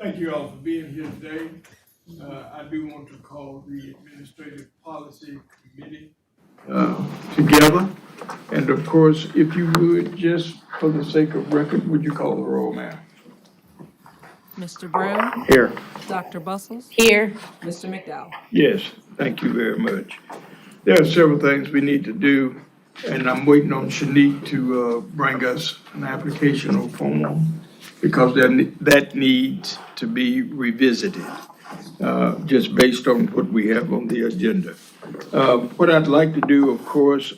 Thank you all for being here today. I do want to call the Administrative Policy Committee together. And of course, if you would, just for the sake of record, would you call the roll, ma'am? Mr. Brown? Here. Dr. Bustles? Here. Mr. McDowell? Yes, thank you very much. There are several things we need to do, and I'm waiting on Shanique to bring us an application form because that needs to be revisited, just based on what we have on the agenda. What I'd like to do, of course,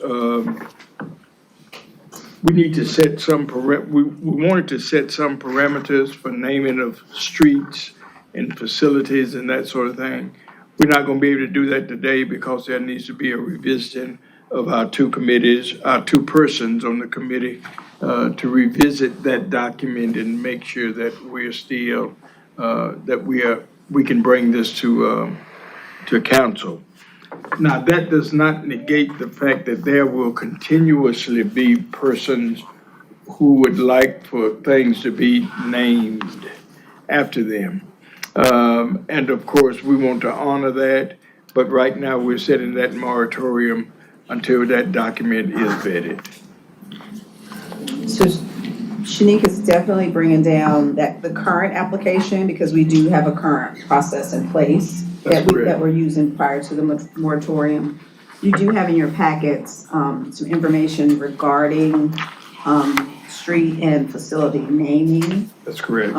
we need to set some, we wanted to set some parameters for naming of streets and facilities and that sort of thing. We're not gonna be able to do that today because there needs to be a revisiting of our two committees, our two persons on the committee, to revisit that document and make sure that we're still, that we can bring this to council. Now, that does not negate the fact that there will continuously be persons who would like for things to be named after them. And of course, we want to honor that, but right now we're setting that moratorium until that document is vetted. So Shanique is definitely bringing down the current application because we do have a current process in place That's correct. that we're using prior to the moratorium. You do have in your packets, some information regarding, street and facility naming. That's correct.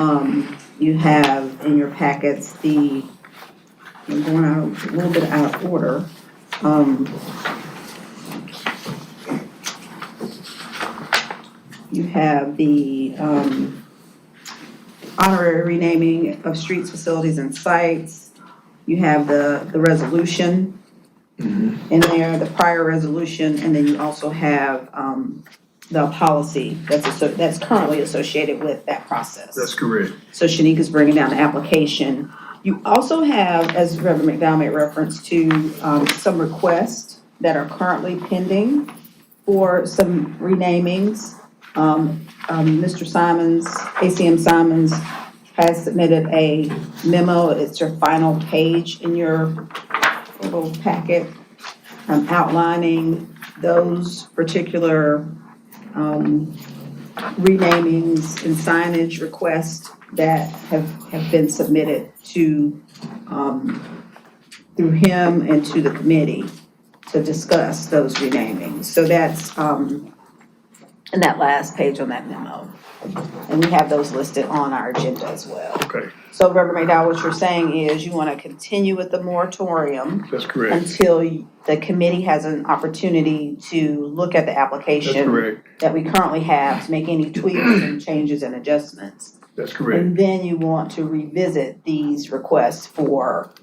You have in your packets I'm going out a little bit out of order. You have the honorary renaming of streets, facilities, and sites. You have the resolution in there, the prior resolution, and then you also have the policy that's currently associated with that process. That's correct. So Shanique is bringing down the application. You also have, as Reverend McDowell made reference to, some requests that are currently pending for some renamings. Mr. Simons, ACM Simons has submitted a memo. It's your final page in your little packet, outlining those particular, renamings and signage requests that have been submitted to, through him and to the committee to discuss those renamings. So that's, in that last page on that memo. And we have those listed on our agenda as well. Okay, So Reverend McDowell, what you're saying is you want to continue with the moratorium that's correct. until the committee has an opportunity to look at the That's application correct. that we currently have, to make any tweaks and changes and adjustments. That's correct. And then you want to revisit these requests for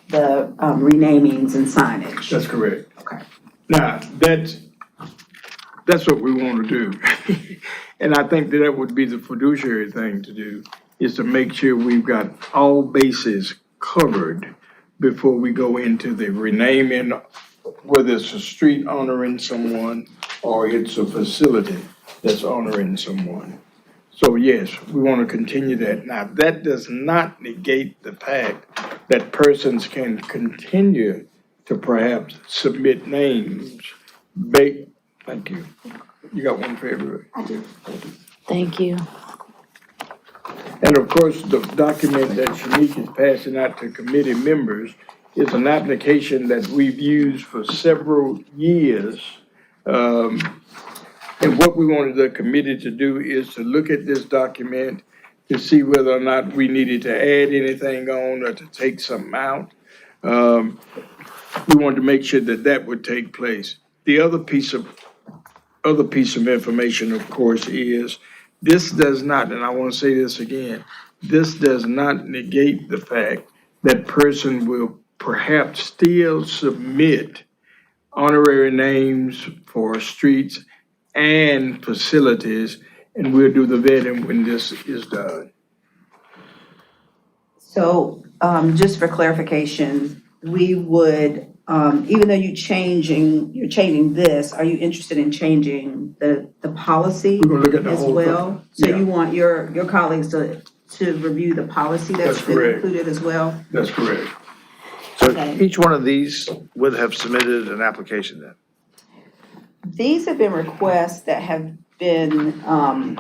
the renamings and signage. That's correct. Okay. Now, that's what we want to do. And I think that would be the fiduciary thing to do, is to make sure we've got all bases covered before we go into the renaming, whether it's a street honoring someone or it's a facility that's honoring someone. So yes, we want to continue that. Now, that does not negate the fact that persons can continue to perhaps submit names. Thank you. You got one for everybody. I do. Thank you. And of course, the document that Shanique is passing out to committee members is an application that we've used for several years. And what we wanted the committee to do is to look at this document to see whether or not we needed to add anything on or to take something out. We wanted to make sure that that would take place. The other piece of information, of course, is this does not, and I want to say this again, this does not negate the fact that person will perhaps still submit honorary names for streets and facilities, and we'll do the vetting when this is done. So, just for clarification, we would, even though you're changing this, are you interested in changing the policy We're gonna look at the as whole. well? So yeah. you want your colleagues to to review the policy that's That's been correct. included as well. That's correct. So Okay. each one of these would have submitted an application then? These have been requests that have been, and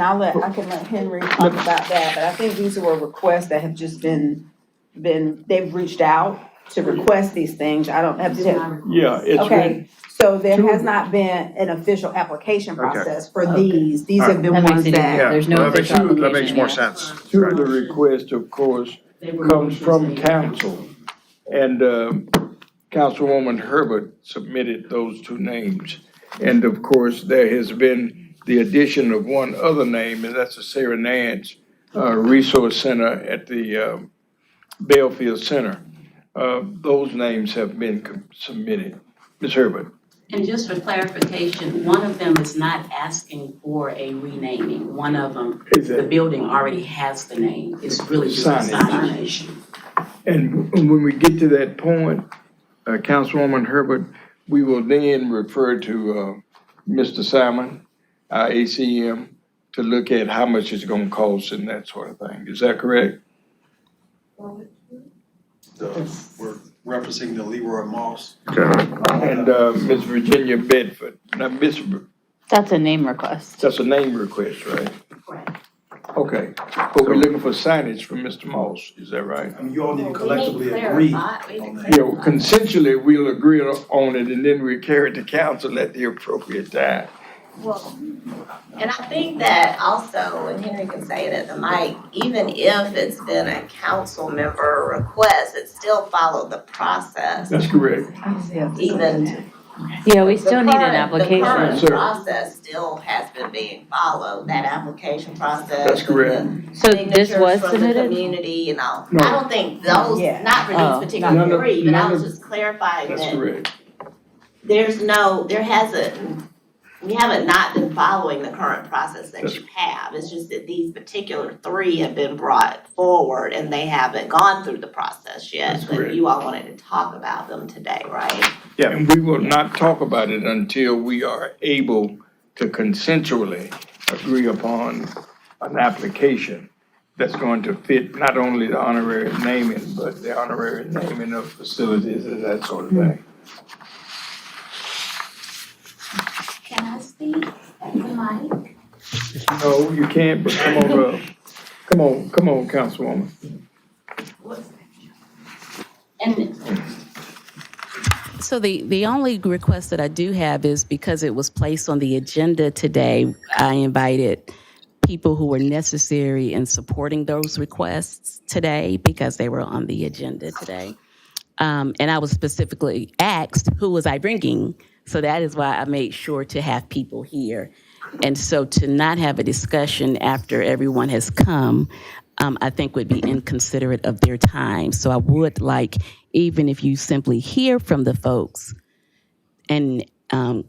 I can let Henry talk about that, but I think these were requests that have just been, they've reached out to request these things. I don't have to. Yeah, it's been, Okay, so there two- has not been an official application Okay. process for these. These have been That makes ones it that. easier. There's no That makes- official That makes more application, sense. two of the requests, of course, comes from council. And, Councilwoman Herbert submitted those two names. And of course, there has been the addition of one other name, and that's the Sarah Nance, Resource Center at the, Belfield Center. Those names have been submitted. Ms. Herbert? And just for clarification, one of them is not asking for a renaming. One of them, Is the it? building already has the name. It's really just a Signage. signage. And when we get to that point, Councilwoman Herbert, we will then refer to, Mr. Simon, our ACM, to look at how much it's gonna cost and that sort of thing. Is that correct? We're referencing the Leroy Moss. And, Ms. Virginia Bedford. Now, That's a name request. that's a name request, right? Correct. Okay, but we're looking for signage from Mr. Moss, is that right? I mean, you all need to We need collectively to agree clarify- we on need that. to Yeah, well, consensually, we'll agree on it and then we carry it to council at the appropriate time. Well, and I think that also, and Henry can say it at the mic, even if it's been a council member request, it still followed the process. That's correct. Even. Yeah, we still need an The application. current Sir. process still has been being followed, that application process. That's correct. and So this signatures was from the submitted? community, you know. No. I don't think those, Yeah. not for Oh. these None particular of- three, but I none was of- just clarifying That's that correct. there hasn't, we haven't not been following the current process that you have. It's just that these particular three have been brought forward and they haven't gone through the process yet. That's But correct. you all wanted to talk about them today, right? Yeah. And we will not talk about it until we are able to consensually agree upon an application that's going to fit not only the honorary naming, but the honorary naming of facilities and that sort of thing. Can I speak at the mic? No, you can't, but come on up. Come on, Councilwoman. And so the only request that I do have is because it was placed on the agenda today, I invited people who were necessary in supporting those requests today because they were on the agenda today. And I was specifically asked, who was I bringing? So that is why I made sure to have people here. And so to not have a discussion after everyone has come, I think would be inconsiderate of their time. So I would like, even if you simply hear from the folks and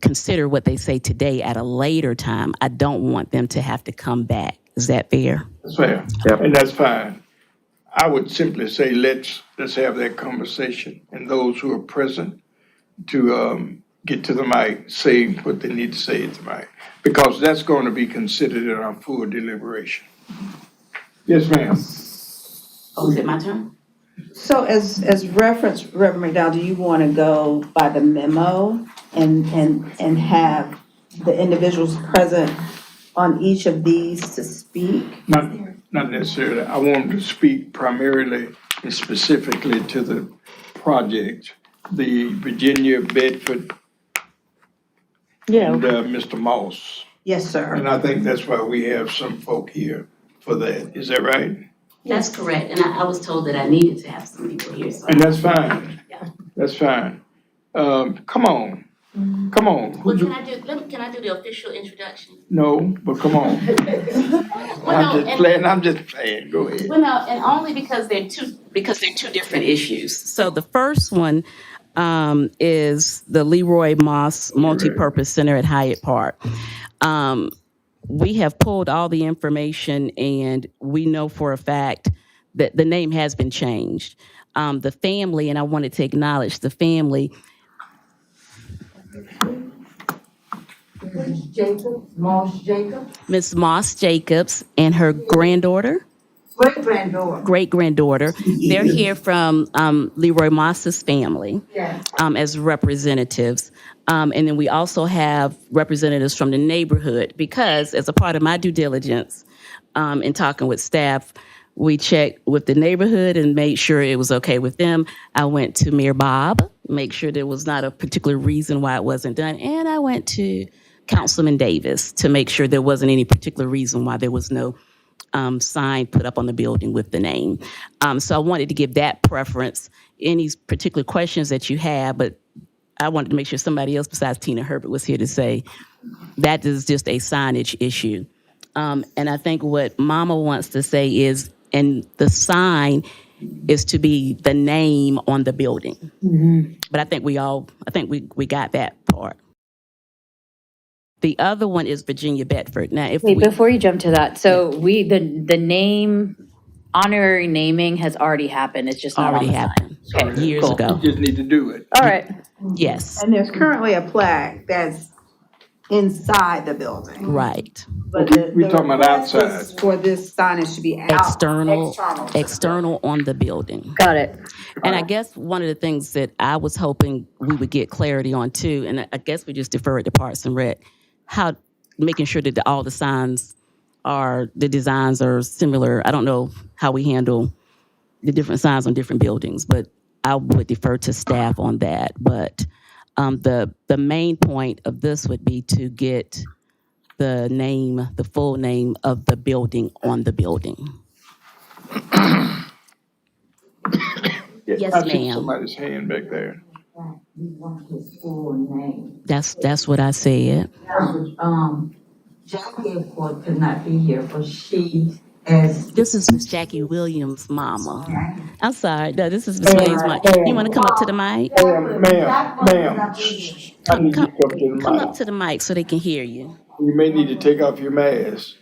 consider what they say today at a later time, I don't want them to have to come back. Is that fair? That's fair. Yep. And that's fine. I would simply say, let's have that conversation, and those who are present to, get to the mic, say what they need to say at the mic, because that's going to be considered in our full deliberation. Yes, ma'am. Oh, is it my turn? So as reference, Reverend McDowell, do you want to go by the memo and have the individuals present on each of these to speak? Not necessarily. I want to speak primarily and specifically to the project, the Virginia Bedford and, Mr. Moss. Yes, sir. And I think that's why we have some folk here for that. Is that right? That's correct. And I was told that I needed to have some people here, so. And that's fine. Yeah. That's fine. Come on. Come on. Well, Who's can I do the official introduction? No, but come on. I'm just playing. Go ahead. Well, no, and only because they're two different issues. So the first one is the Leroy Moss Multipurpose Center at Hyatt Park. We have pulled all the information, and we know for a fact that the name has been changed. The family, and I wanted to acknowledge the family. Jacob, Moss Jacob, Ms. Moss Jacobs and her granddaughter, great-granddaughter. great-granddaughter. They're here from Leroy Moss's family Yes. as representatives. And then we also have representatives from the neighborhood because as a part of my due diligence in talking with staff, we checked with the neighborhood and made sure it was okay with them. I went to Mayor Bob, make sure there was not a particular reason why it wasn't done. And I went to Councilman Davis to make sure there wasn't any particular reason why there was no sign put up on the building with the name. So I wanted to give that preference. Any particular questions that you have, but I wanted to make sure somebody else besides Tina Herbert was here to say that is just a signage issue. And I think what Mama wants to say is, and the sign is to be the name on the building. But I think we got that part. The other one is Virginia Bedford. Now, if Wait, we, before you jump to that, so the name, honorary naming has already happened, it's just not on already the sign. happened Okay, years cool. ago. You just need to do it. All right, Yes, And there's currently a plaque that's inside the building. right. But We talking about request was outside. for this signage to be out. External on the building. got it. And I guess one of the things that I was hoping we would get clarity on too, and I guess we just defer it to Parks and Rec, how making sure that all the signs the designs are similar. I don't know how we handle the different signs on different buildings, but I would defer to staff on that. But the main point of this would be to get the full name of the building on the building. Yes, I see ma'am. somebody's hand back there. We want his full name. That's what I said. Jackie, of course, could not be here, but she, as This is Miss Jackie Williams' mama. I'm sorry. No, this is Miss Williams' mama. You want to come up to the mic? Ma'am, shh. I need you to come to the Come up mic. to the mic so they can hear you. You may need to take off your mask.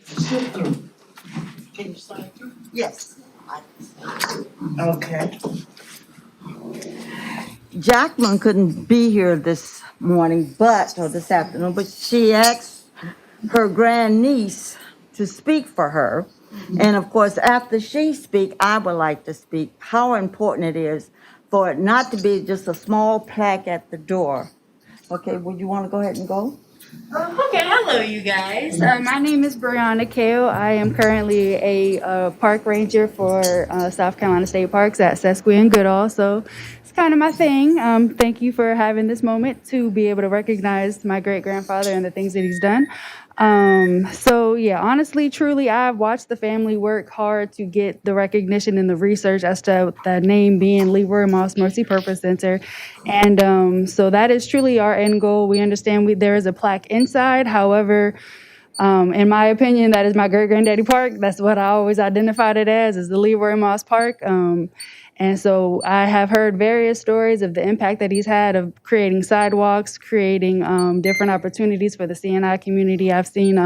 Yes. Okay. Jacqueline couldn't be here this morning, or this afternoon, but she asked her grandniece to speak for her. And of course, after she speak, I would like to speak how important it is for it not to be just a small plaque at the door. Okay, would you want to go ahead and go? Okay, hello you guys. My name is Brianna Kale. I am currently a park ranger for South Carolina State Parks at Sesqui and Goodall. So it's kind of my thing. Thank you for having this moment to be able to recognize my great grandfather and the things that he's done. So yeah, honestly, truly, I've watched the family work hard to get the recognition and the research as to the name being Leroy Moss Mercy Purpose Center. And so that is truly our end goal. We understand there is a plaque inside. However, in my opinion, that is my great granddaddy park. That's what I always identified it as, is the Leroy Moss Park. And so I have heard various stories of the impact that he's had of creating sidewalks, creating different opportunities for the CNI community. I've seen,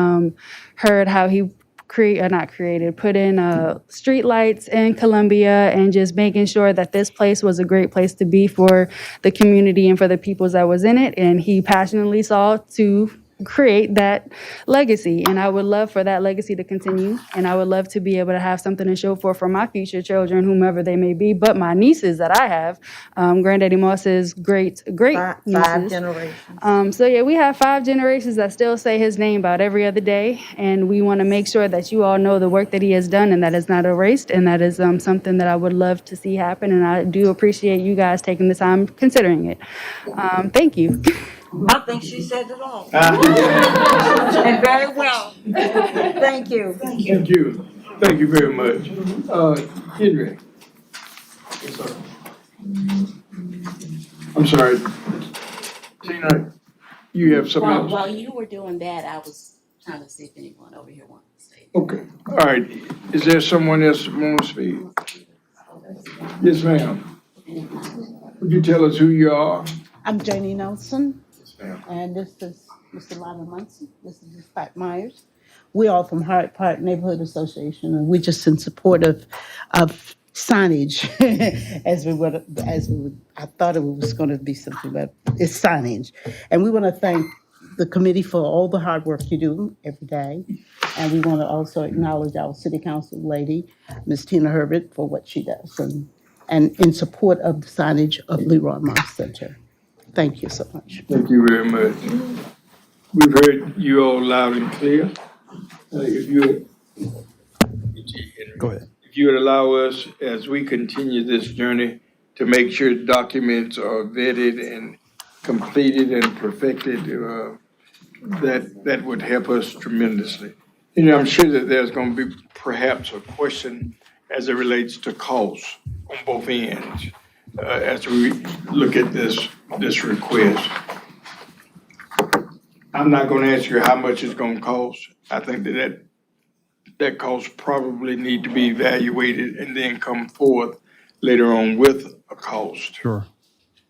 heard how he put in street lights in Columbia and just making sure that this place was a great place to be for the community and for the peoples that was in it. And he passionately saw to create that legacy, and I would love for that legacy to continue, and I would love to be able to have something to show for my future children, whomever they may be, but my nieces that I have, Granddaddy Moss's great Five nieces. generations. So yeah, we have 5 generations that still say his name about every other day, and we want to make sure that you all know the work that he has done and that is not erased, and that is something that I would love to see happen, and I do appreciate you guys taking the time considering it. Thank you. I think she said it all. And very well. Thank you. Thank you. Thank you very much. Henry. Yes, sir. I'm sorry. Tina, you have something else? While you were doing that, I was trying to see if anyone over here wanted to say. Okay, all right. Is there someone else that wants to speak? Yes, ma'am. Would you tell us who you are? I'm Janie Nelson, Yes, ma'am. and this is Mr. Lionel Munson. This is Pat Myers. We're all from Hyde Park Neighborhood Association, and we're just in support of signage, I thought it was going to be something, but it's signage. And we want to thank the committee for all the hard work you do every day. And we want to also acknowledge our city council lady, Ms. Tina Herbert, for what she does and in support of the signage of Leroy Moss Center. Thank you so much. Thank you very much. We've heard you all loud and clear. If you, Go ahead. if you would allow us, as we continue this journey, to make sure documents are vetted and completed and perfected, that would help us tremendously. You know, I'm sure that there's gonna be perhaps a question as it relates to costs on both ends, as we look at this request. I'm not gonna ask you how much it's gonna cost. I think that cost probably need to be evaluated and then come forth later on with a cost. Sure.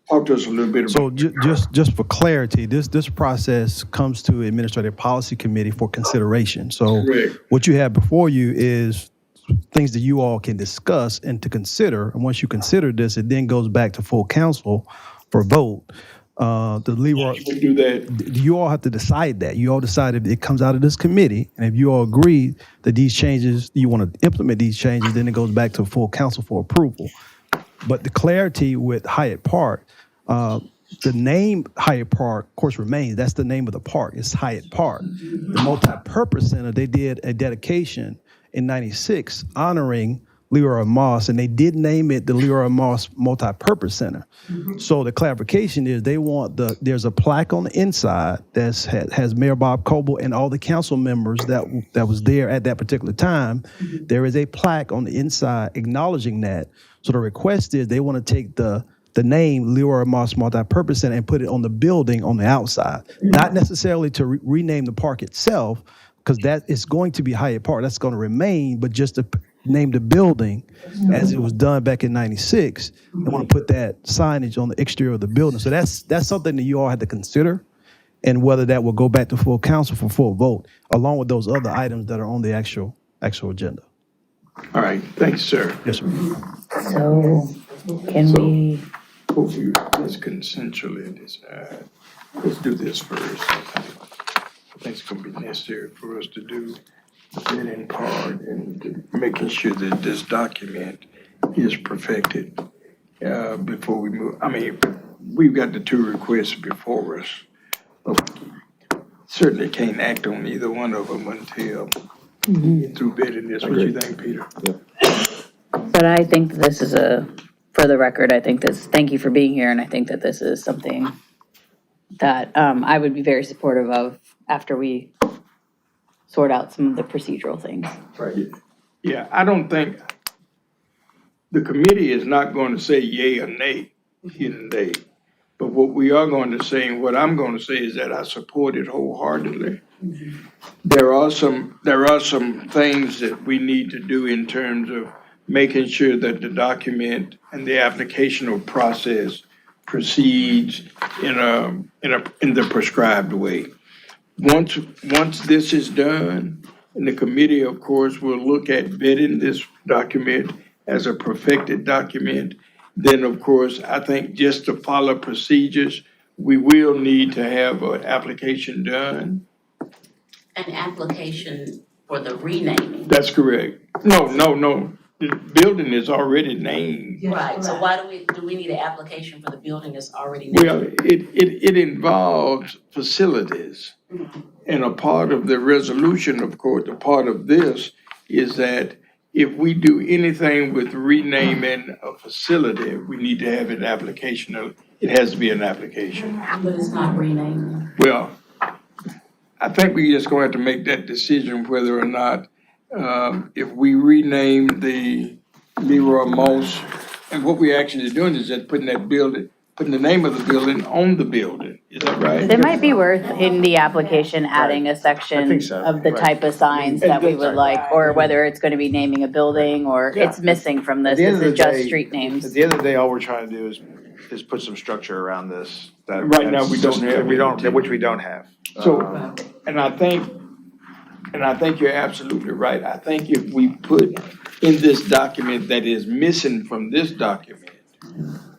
Talk to us a little bit about. So just for clarity, this process comes to Administrative Policy Committee for consideration. So Correct. what you have before you is things that you all can discuss and to consider. And once you consider this, it then goes back to full council for vote. The Leroy, We do that. you all have to decide that. You all decide if it comes out of this committee, and if you all agree that these changes, you want to implement these changes, then it goes back to full council for approval. But the clarity with Hyatt Park, the name Hyatt Park, of course, remains. That's the name of the park. It's Hyatt Park. The multi-purpose center, they did a dedication in '96 honoring Leroy Moss, and they did name it the Leroy Moss Multi-Purpose Center. So the clarification is they want there's a plaque on the inside that has Mayor Bob Coble and all the council members that was there at that particular time. There is a plaque on the inside acknowledging that. So the request is they want to take the name Leroy Moss Multi-Purpose Center and put it on the building on the outside, not necessarily to rename the park itself, because that is going to be Hyatt Park. That's going to remain, but just to name the building as it was done back in '96. They want to put that signage on the exterior of the building. So that's something that you all had to consider, and whether that will go back to full council for full vote, along with those other items that are on the actual agenda. All right, thanks, sir. Yes, sir. So can we, Hopefully, let's consensually decide. Let's do this first. I think it's gonna be necessary for us to do the vetting part and making sure that this document is perfected, before we move. I mean, we've got the two requests before us, but we certainly can't act on either one of them until we get through vetting this. What do you think, Peter? but I think this is for the record, thank you for being here, and I think that this is something that I would be very supportive of after we sort out some of the procedural things. Right. Yeah, I don't think, the committee is not going to say yay or nay here today. But what we are going to say, and what I'm going to say, is that I support it wholeheartedly. There are some things that we need to do in terms of making sure that the document and the applicational process proceeds in the prescribed way. Once this is done, and the committee, of course, will look at vetting this document as a perfected document, then, of course, I think just to follow procedures, we will need to have an application done. An application for the renaming. That's correct. No. The building is already named. Right, so why do we need an application for the building that's already named? Well, it involves facilities. And a part of the resolution, of course, a part of this is that if we do anything with renaming a facility, we need to have an application. It has to be an application. But it's not renaming. Well, I think we just gonna have to make that decision whether or not, if we rename the Leroy Moss, and what we're actually doing is just putting the name of the building on the building. Is that right? It might be worth in the application adding a section think so. of the type of signs that we would like, or whether it's gonna be naming a building, or it's missing from this, At the end this of is the just day- street At names. the end of the day, all we're trying to do is put some structure around this. Right now, we don't have which we don't have. So, and I think you're absolutely right. I think if we put in this document that is missing from this document,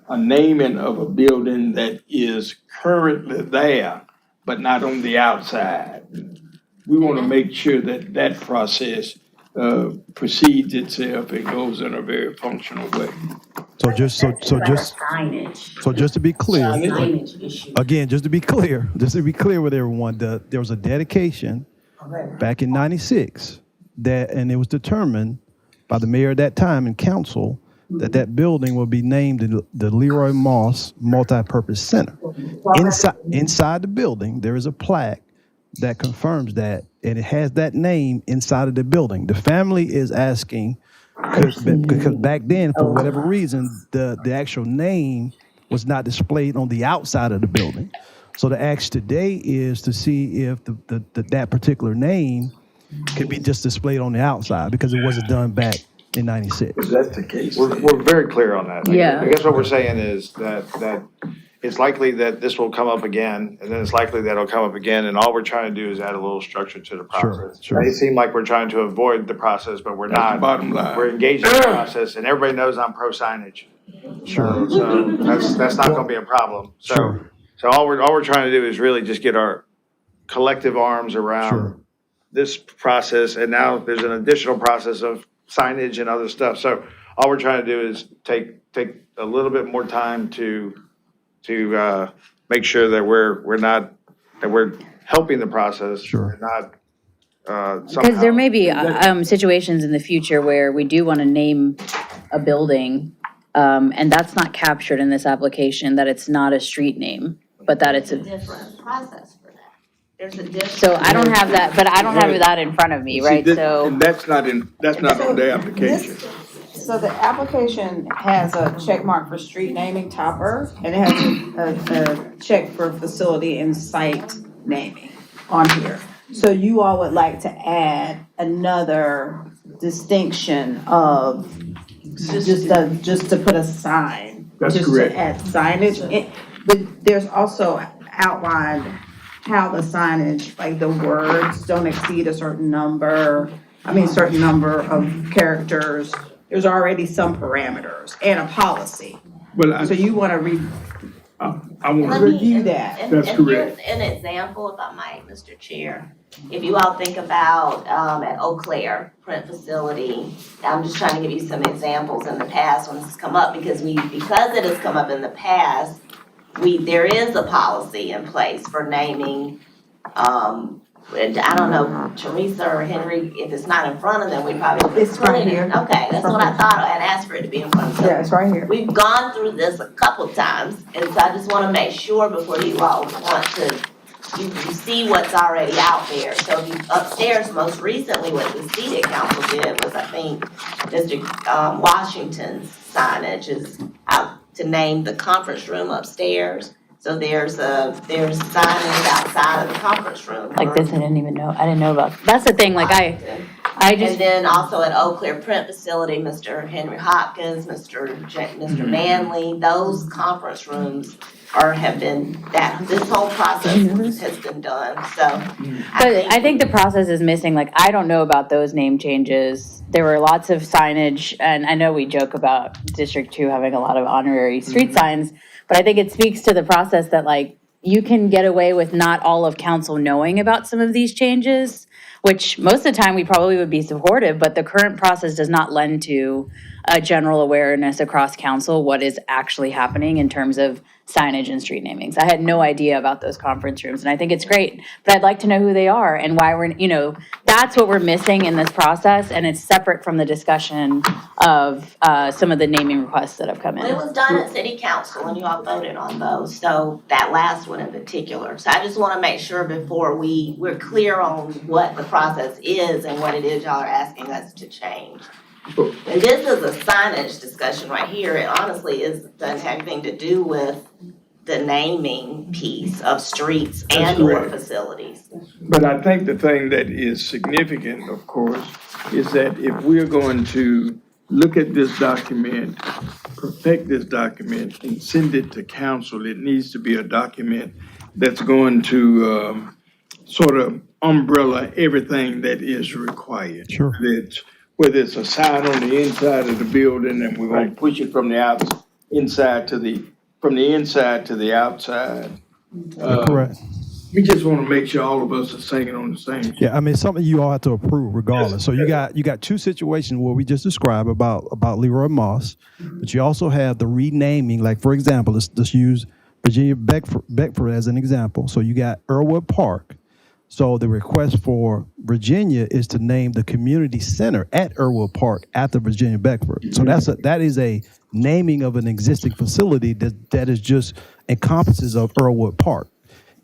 a naming of a building that is currently there, but not on the outside. We want to make sure that that process proceeds itself and goes in a very functional way. So just Signage. so just to be clear, Signage issue. again, just to be clear with everyone, there was a dedication back in '96 and it was determined by the mayor at that time and council that building will be named the Leroy Moss Multipurpose Center. Inside the building, there is a plaque that confirms that, and it has that name inside of the building. The family is asking, because back then, for whatever reason, the actual name was not displayed on the outside of the building. So the ask today is to see if that particular name could be just displayed on the outside, because it wasn't done back in '96. If that's the case. We're very clear on that. Yeah. I guess what we're saying is that it's likely that this will come up again, and then it's likely that it'll come up again, and all we're trying to do is add a little structure to the process. Sure. It may seem like we're trying to avoid the process, but we're That's the not. bottom line. We're engaged in the process, and everybody knows I'm pro signage. Sure. So that's not gonna be a problem. Sure. So all we're trying to do is really just get our collective arms around Sure. this process, and now there's an additional process of signage and other stuff. So all we're trying to do is take a little bit more time to make sure that we're helping the process. Sure. And not Because somehow. there may be situations in the future where we do want to name a building, and that's not captured in this application, that it's not a street name, but that it's a, Different process for that. There's a different. so I don't have that, but I don't have that in front of me, See, right? this- So, And that's not on the application. So the application has a check mark for street naming, Topper, and it has a check for facility and site naming on here. So you all would like to add another distinction of just to put a sign. That's just correct. to add signage. But there's also outlined how the signage, like the words don't exceed a certain number, certain number of characters. There's already some parameters and a policy. Well, So you wanna I want Let to, me- review that. That's And correct. here's an example, if I might, Mr. Chair. If you all think about, at Eau Claire print facility, I'm just trying to give you some examples in the past when this has come up, because it has come up in the past, there is a policy in place for naming, and I don't know, Teresa or Henry, if it's not in front of them, we probably. It's right here. Okay, that's what I thought, I'd asked for it to be in front of them. Yeah, it's right here. We've gone through this a couple times, and so I just wanna make sure before you all want to, you see what's already out there. So if you upstairs, most recently, what the seated council did was, I think, Mr. Washington's signage is out to name the conference room upstairs. So there's signage outside of the conference room. like this, I didn't know about. That's the thing, like I And just, then also at Eau Claire Print Facility, Mr. Henry Hopkins, Mr. Manley, those conference rooms have been, this whole process has been done, so. but I think the process is missing, like, I don't know about those name changes. There were lots of signage, and I know we joke about District 2 having a lot of honorary street signs, but I think it speaks to the process that, like, you can get away with not all of council knowing about some of these changes, which most of the time we probably would be supportive, but the current process does not lend to a general awareness across council what is actually happening in terms of signage and street namings. I had no idea about those conference rooms, and I think it's great, but I'd like to know who they are and why that's what we're missing in this process, and it's separate from the discussion of some of the naming requests that have come Well, it in. was done at city council and you all voted on those, so that last one in particular. So I just wanna make sure before we're clear on what the process is and what it is y'all are asking us to change. And this is a signage discussion right here. It honestly doesn't have anything to do with the naming piece of streets That's and or correct. facilities. but I think the thing that is significant, of course, is that if we're going to look at this document, perfect this document, and send it to council, it needs to be a document that's going to sort of umbrella everything that is required. Sure. Whether it's a sign on the inside of the building and we're gonna push it from the inside to the outside. Correct. We just want to make sure all of us are singing on the same. Yeah, I mean, something you all have to approve regardless. So you got two situations where we just described about Leroy Moss, but you also have the renaming. Like for example, let's use Virginia Beckford as an example. So you got Earlwood Park. So the request for Virginia is to name the community center at Earlwood Park after Virginia Beckford. So that is a naming of an existing facility that is just encompasses of Earlwood Park.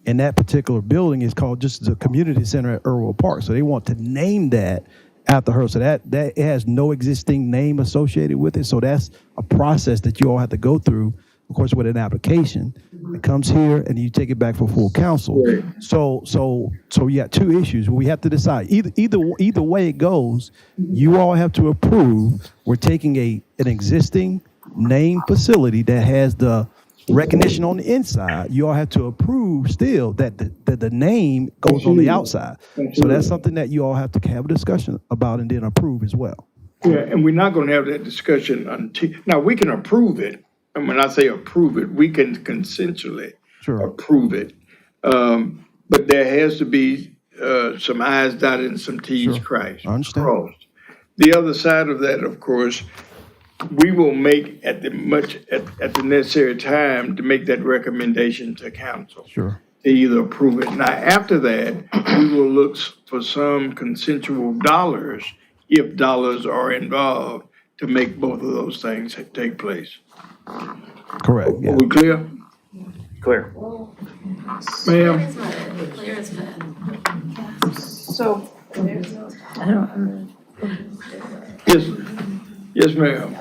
And that particular building is called just the community center at Earlwood Park. So they want to name that after her. So that it has no existing name associated with it. So that's a process that you all have to go through, of course, with an application. It comes here and you take it back for full council. Right. So you got two issues. We have to decide either way it goes. You all have to approve. We're taking an existing named facility that has the recognition on the inside. You all have to approve still that the name goes on the outside. So that's something that you all have to have a discussion about and then approve as well. Yeah, and we're not gonna have that discussion until, now, we can approve it. And when I say approve it, we can consensually Sure. approve it. But there has to be, some i's dotted and some t's Sure. crossed. I understand. crossed. The other side of that, of course, we will make at the necessary time to make that recommendation to council. Sure. To either approve it. Now, after that, we will look for some consensual dollars, if dollars are involved, to make both of those things take place. Correct. Yeah. Are we clear? Clear. Ma'am? Clear as mud. So, Yes, ma'am.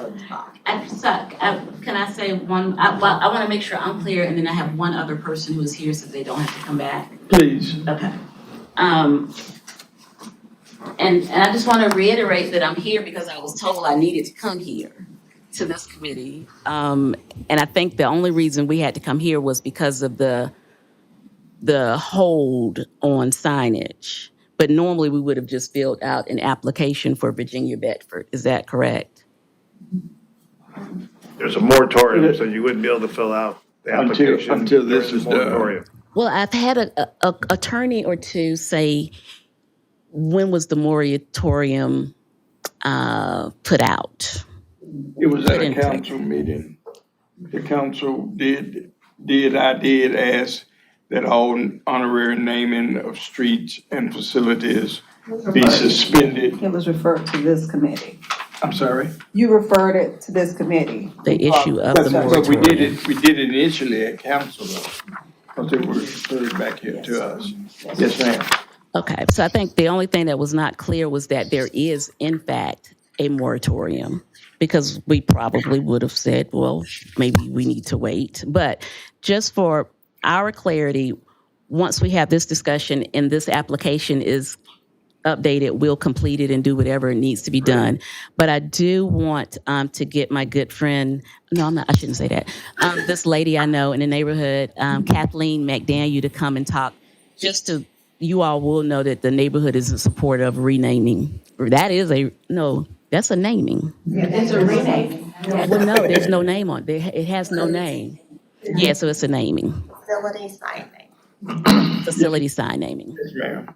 Can I say one, I want to make sure I'm clear, and then I have one other person who is here so they don't have to come back. Please. Okay. And I just want to reiterate that I'm here because I was told I needed to come here to this committee. And I think the only reason we had to come here was because of the hold on signage. But normally we would have just filled out an application for Virginia Bedford. Is that correct? There's a moratorium, so you wouldn't be able to fill out the application. Until this during is the done. moratorium. Well, I've had a attorney or two say, when was the moratorium put out? It was at a Didn't take. council meeting. The council did ask that all honorary naming of streets and facilities be suspended. it was referred to this committee. I'm sorry? You referred it to this committee. The issue of the But we moratorium. did it initially at council though, because it was referred back here to us. Yes, ma'am. Okay, so I think the only thing that was not clear was that there is, in fact, a moratorium, because we probably would have said, well, maybe we need to wait. But just for our clarity, once we have this discussion and this application is updated, we'll complete it and do whatever needs to be done. But I do want to get my good friend, I shouldn't say that, this lady I know in the neighborhood, Kathleen McDaniel, to come and talk, just to, you all will know that the neighborhood is in support of renaming. That's a naming. It's a renaming. Well, no, there's no name on it. It has no name. Yeah, so it's a naming. Facility signing. Facility sign naming. Yes, ma'am.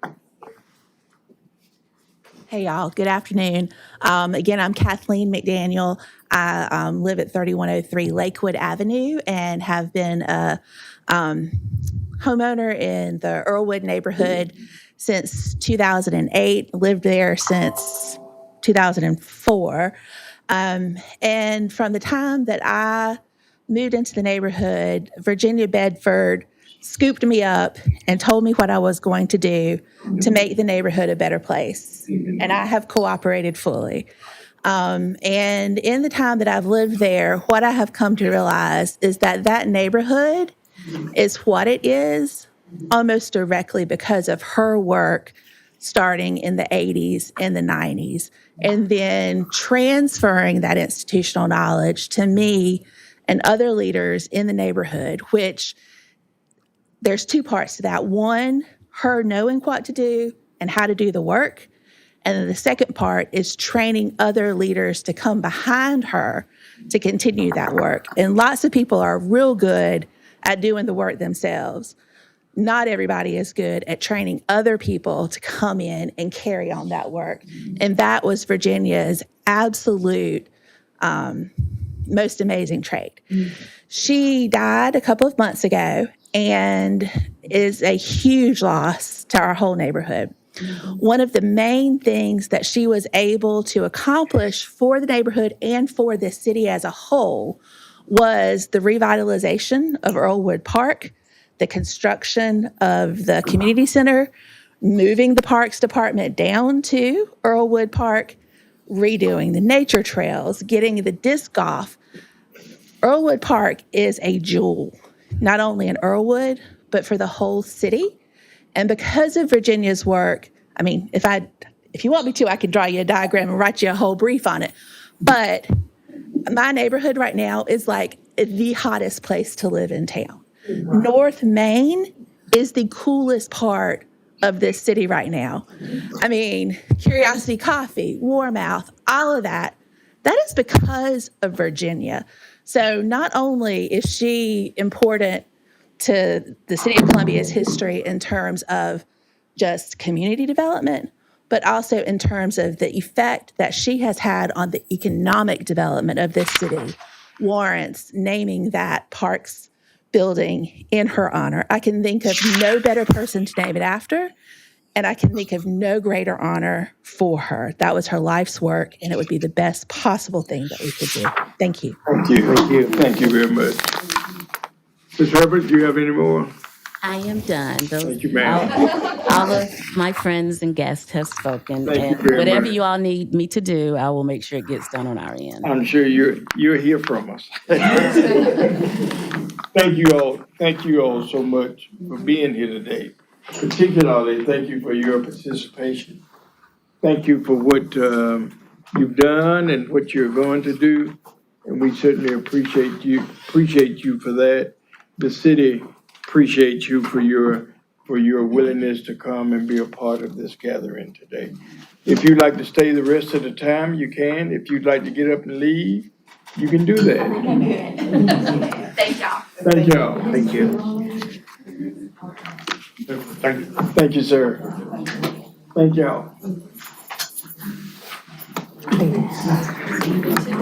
Hey, y'all. Good afternoon. Again, I'm Kathleen McDaniel. I live at 3103 Lakewood Avenue and have been a homeowner in the Earlwood neighborhood since 2008, lived there since 2004. And from the time that I moved into the neighborhood, Virginia Bedford scooped me up and told me what I was going to do to make the neighborhood a better place. And I have cooperated fully. And in the time that I've lived there, what I have come to realize is that that neighborhood is what it is almost directly because of her work starting in the 80s and the 90s, and then transferring that institutional knowledge to me and other leaders in the neighborhood, which there's two parts to that. One, her knowing what to do and how to do the work. And then the second part is training other leaders to come behind her to continue that work. And lots of people are real good at doing the work themselves. not everybody is good at training other people to come in and carry on that work. And that was Virginia's absolute most amazing trait. She died a couple of months ago and is a huge loss to our whole neighborhood. One of the main things that she was able to accomplish for the neighborhood and for the city as a whole was the revitalization of Earlwood Park, the construction of the community center, moving the Parks Department down to Earlwood Park, redoing the nature trails, getting the disc golf. Earlwood Park is a jewel, not only in Earlwood, but for the whole city. And because of Virginia's work, I mean, if you want me to, I can draw you a diagram and write you a whole brief on it. But my neighborhood right now is like the hottest place to live in town. North Main is the coolest part of this city right now. I mean, Curiosity Coffee, Warmouth, all of that. That is because of Virginia. So not only is she important to the city of Columbia's history in terms of just community development, but also in terms of the effect that she has had on the economic development of this city, warrants naming that Parks building in her honor. I can think of no better person to name it after, and I can think of no greater honor for her. That was her life's work, and it would be the best possible thing that we could do. Thank you. Thank you. Thank you. Thank you very much. Ms. Herbert, do you have any more? I am done. Thank you, ma'am. All of my friends and guests have spoken. Thank you And very whatever much. you all need me to do, I will make sure it gets done on our end. I'm sure you're hear from us. Thank you all. Thank you all so much for being here today. Particularly, thank you for your participation. Thank you for what you've done and what you're going to do, and we certainly appreciate you for that. The city appreciates you for your willingness to come and be a part of this gathering today. If you'd like to stay the rest of the time, you can. If you'd like to get up and leave, you can do that. Thank y'all. Thank y'all. Thank you. Thank you, sir. Thank y'all.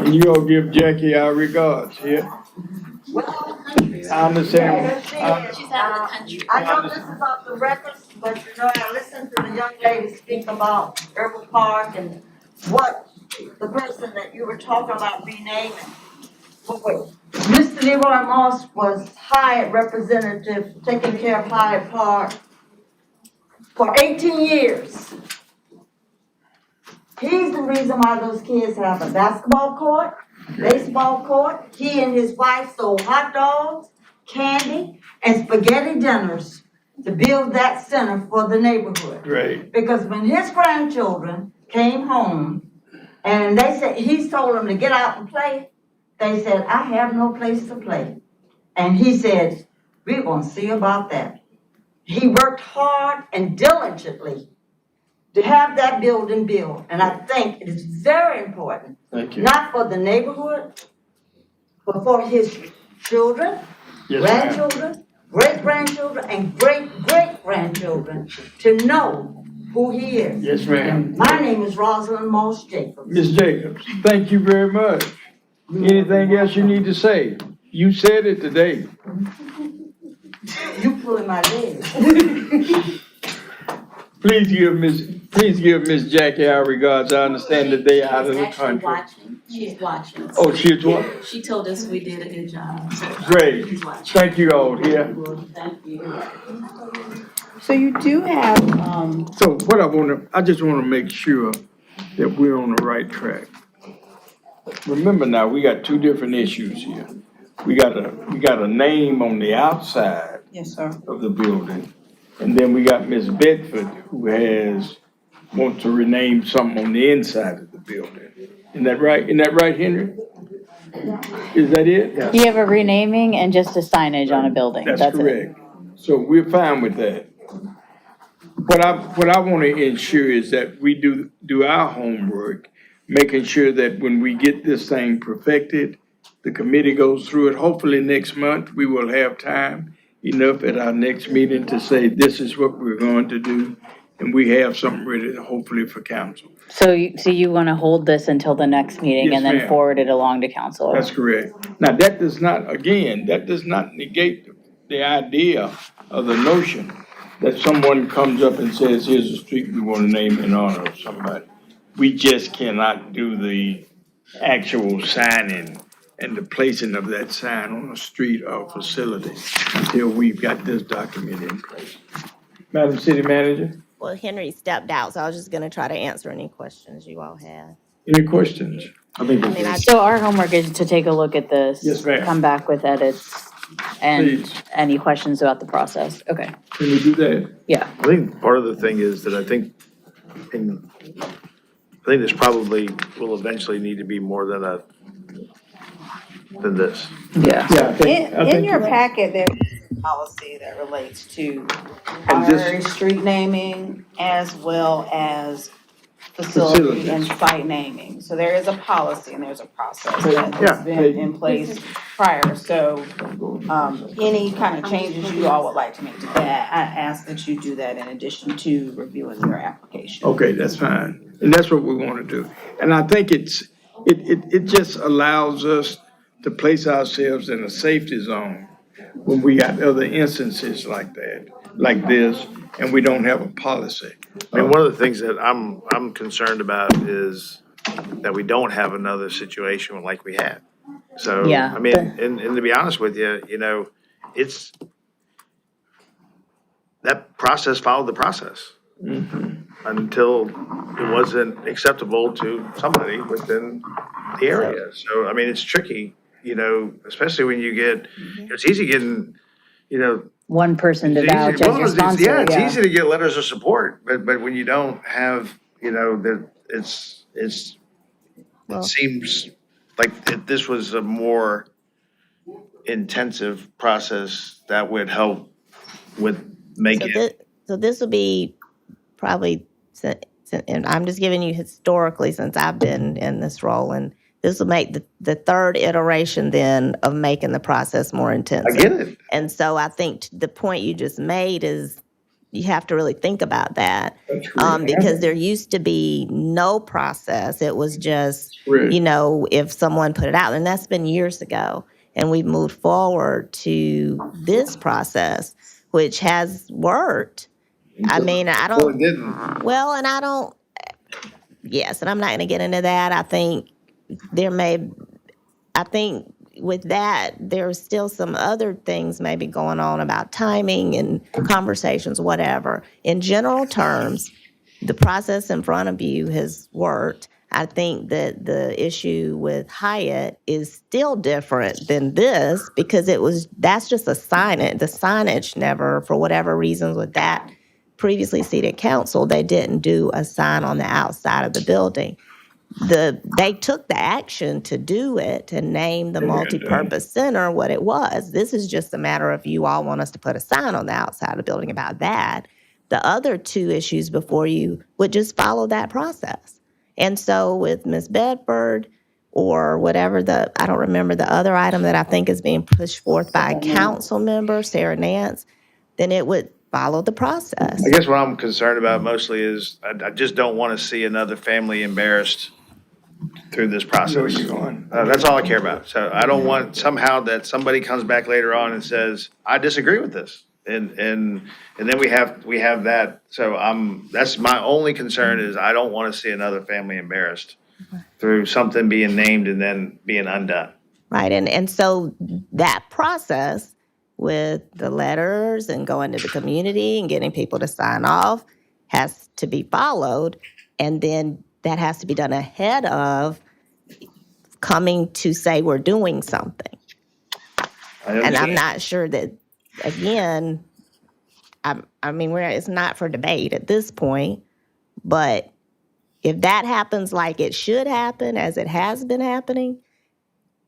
And you all give Jackie our regards here. I understand. She's out of the country. I know this is off the records, but you know, I listened to the young lady speak about Herbert Park and what the person that you were talking about renaming. Mr. Leroy Moss was Hyatt representative, taking care of Hyatt Park for 18 years. He's the reason why those kids have a basketball court, baseball court. He and his wife sold hot dogs, candy, and spaghetti dinners to build that center for the neighborhood. Great. Because when his grandchildren came home and they said, he told them to get out and play, they said, I have no place to play. And he said, we're gonna see about that. He worked hard and diligently to have that building built. And I think it is very important, Thank you. not for the neighborhood, but for his children, Yes, ma'am. grandchildren, great-grandchildren, and great-great-grandchildren to know who he is. Yes, ma'am. My name is Rosalind Moss Jacobs. Ms. Jacobs, thank you very much. Anything else you need to say? You said it today. You pulling my leg. Please give Miss Jackie our regards. I understand that they out of the country. She's watching. Oh, she's what? She told us we did a good job. So Great. she's watching. Thank you all here. Thank you. So you do have, So what I just wanna make sure that we're on the right track. Remember now, we got two different issues here. We got a name on the outside yes, sir. of the building. And then we got Ms. Bedford who wants to rename something on the inside of the building. Isn't that right? Isn't that right, Henry? Is that it? You have a renaming and just a signage on a building. That's That's it. correct. So we're fine with that. What I want to ensure is that we do our homework, making sure that when we get this thing perfected, the committee goes through it. Hopefully next month, we will have time enough at our next meeting to say, this is what we're going to do, and we have something ready, hopefully, for council. So you want to hold this until the next meeting Yes, and then ma'am. forward it along to council? That's correct. Now, that does not, again, that does not negate the idea of the notion that someone comes up and says, here's a street we want to name in honor of somebody. We just cannot do the actual signing and the placing of that sign on a street or facility until we've got this document in place. Madam City Manager, Well, Henry stepped out, so I was just gonna try to answer any questions you all had. any questions? I mean, So our homework is to take a look at this. Yes, ma'am. Come back with edits and Please. any questions about the process. Okay, Can we do that? yeah. I think part of the thing is that I think this probably will eventually need to be more than this. Yeah. Yeah, I think. In your packet, there's a policy that relates to And this- honorary street naming as well as facility and Facilities. site naming. So there is a policy and there's a process Yeah. that's been in place prior. So, any kind of changes you all would like to make to that, I ask that you do that in addition to reviewing your application. Okay, that's fine. And that's what we want to do. And I think it just allows us to place ourselves in a safety zone when we got other instances like that, like this, and we don't have a policy. I mean, one of the things that I'm concerned about is that we don't have another situation like we had. So, Yeah, I mean, and to be honest with you, that process followed the process until it wasn't acceptable to somebody within the area. So, I mean, it's tricky, especially when it's easy getting, One person to it's vouch easy- as well, your it's- sponsor, yeah, it's yeah. easy to get letters of support, but when you don't have, it Well- seems like this was a more intensive process that would help with making it. So this will be probably, and I'm just giving you historically since I've been in this role, and this will make the third iteration then of making the process more I intensive. get it. And so I think the point you just made is you have to really think about that. That's correct. Because there used to be no process. It was just, Correct. if someone put it out, and that's been years ago. And we've moved forward to this process, which has worked. I mean, I Well, it don't, didn't. well, and I don't, yes, and I'm not going to get into that. I think with that, there's still some other things maybe going on about timing and conversations, whatever. In general terms, the process in front of you has worked. I think that the issue with Hyatt is still different than this because that's just a signage. The signage never, for whatever reasons with that previously seated council, they didn't do a sign on the outside of the building. They took the action to do it, to name the multipurpose center what it was. This is just a matter of you all want us to put a sign on the outside of the building about that. The other two issues before you would just follow that process. And so with Ms. Bedford or whatever I don't remember the other item that I think is being pushed forth by a council member, Sarah Nance, then it would follow the process. I guess what I'm concerned about mostly is I just don't want to see another family embarrassed through this process. I know where you're going. That's all I care about. So I don't want somehow that somebody comes back later on and says, I disagree with this. And then we have that. So that's my only concern is I don't want to see another family embarrassed through something being named and then being undone. Right, and so that process with the letters and going to the community and getting people to sign off has to be followed. And then that has to be done ahead of coming to say we're doing something. And I'm not sure that, again, I mean, it's not for debate at this point, but if that happens like it should happen, as it has been happening,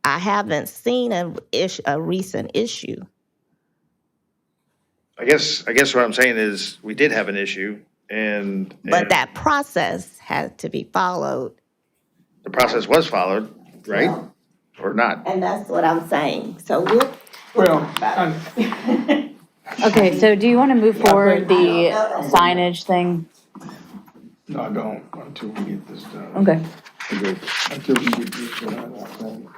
I haven't seen a recent issue. I guess what I'm saying is we did have an issue and But that process had to be followed. the process was followed, right? Or not? And that's what I'm saying. So Well, Okay, so do you want to move forward the signage thing? No, I don't, until we get this done. Okay. Until we get this done, I think.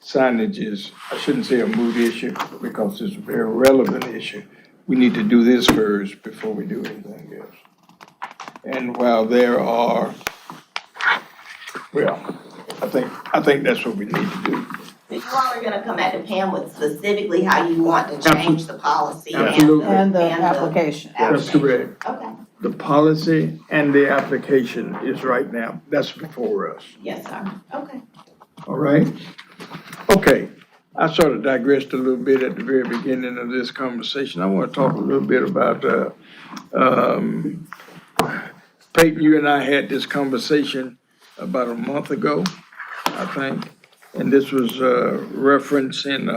Signage is, I shouldn't say a moot issue, because it's a very relevant issue. We need to do this first before we do anything else. And while there are, well, I think that's what we need to do. So you all are gonna come back to Pam with specifically how you want to change the policy and Absolutely. And the application. That's correct. Okay, The policy and the application is right now. That's before us. yes, sir. Okay. All right? Okay, I sort of digressed a little bit at the very beginning of this conversation. I want to talk a little bit about, Peyton, you and I had this conversation about a month ago, I think. And this was referencing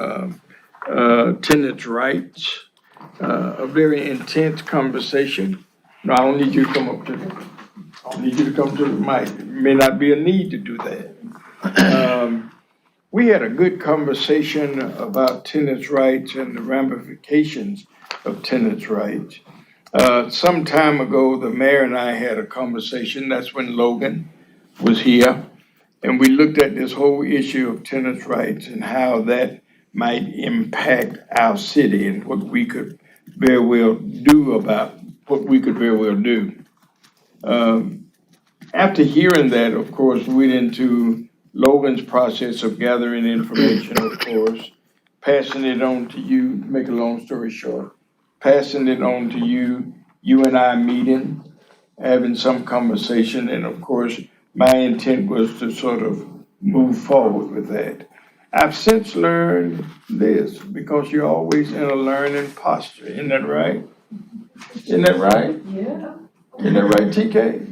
tenants' rights, a very intense conversation. No, I don't need you to come up to the mic. There may not be a need to do that. We had a good conversation about tenants' rights and the ramifications of tenants' rights. Some time ago, the mayor and I had a conversation. That's when Logan was here. And we looked at this whole issue of tenants' rights and how that might impact our city and what we could very well do about what we could very well do. After hearing that, of course, we went into Logan's process of gathering information, of course, passing it on to you, make a long story short, passing it on to you, you and I meeting, having some conversation, and of course, my intent was to sort of move forward with that. I've since learned this, because you're always in a learning posture, isn't that right? Isn't that right? Yeah. Isn't that right, TK?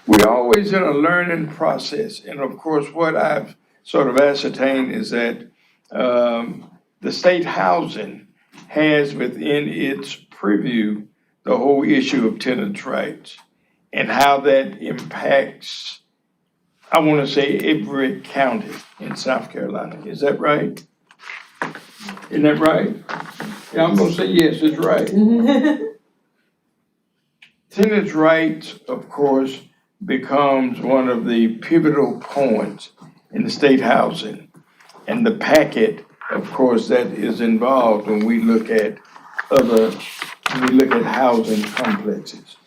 We're always in a learning process, and of course, what I've sort of ascertained is that the state housing has within its purview the whole issue of tenants' rights and how that impacts, I want to say, every county in South Carolina. Is that right? Isn't that right? Yeah, I'm gonna say yes, it's right. Tenants' rights, of course, becomes one of the pivotal points in the state housing. And the packet, of course, that is involved when we look at housing complexes.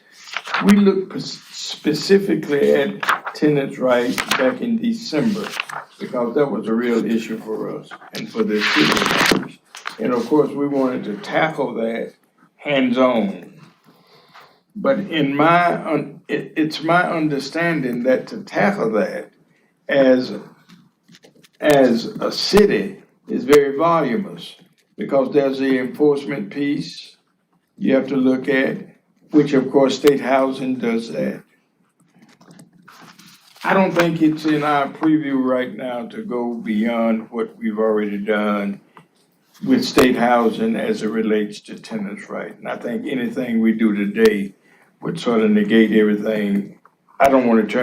We looked specifically at tenants' rights back in December, because that was a real issue for us and for the city members. And of course, we wanted to tackle that hands-on. But it's my understanding that to tackle that as a city is very voluminous, because there's the enforcement piece you have to look at, which of course state housing does that. I don't think it's in our preview right now to go beyond what we've already done with state housing as it relates to tenants' rights. And I think anything we do today would sort of negate everything. I don't want to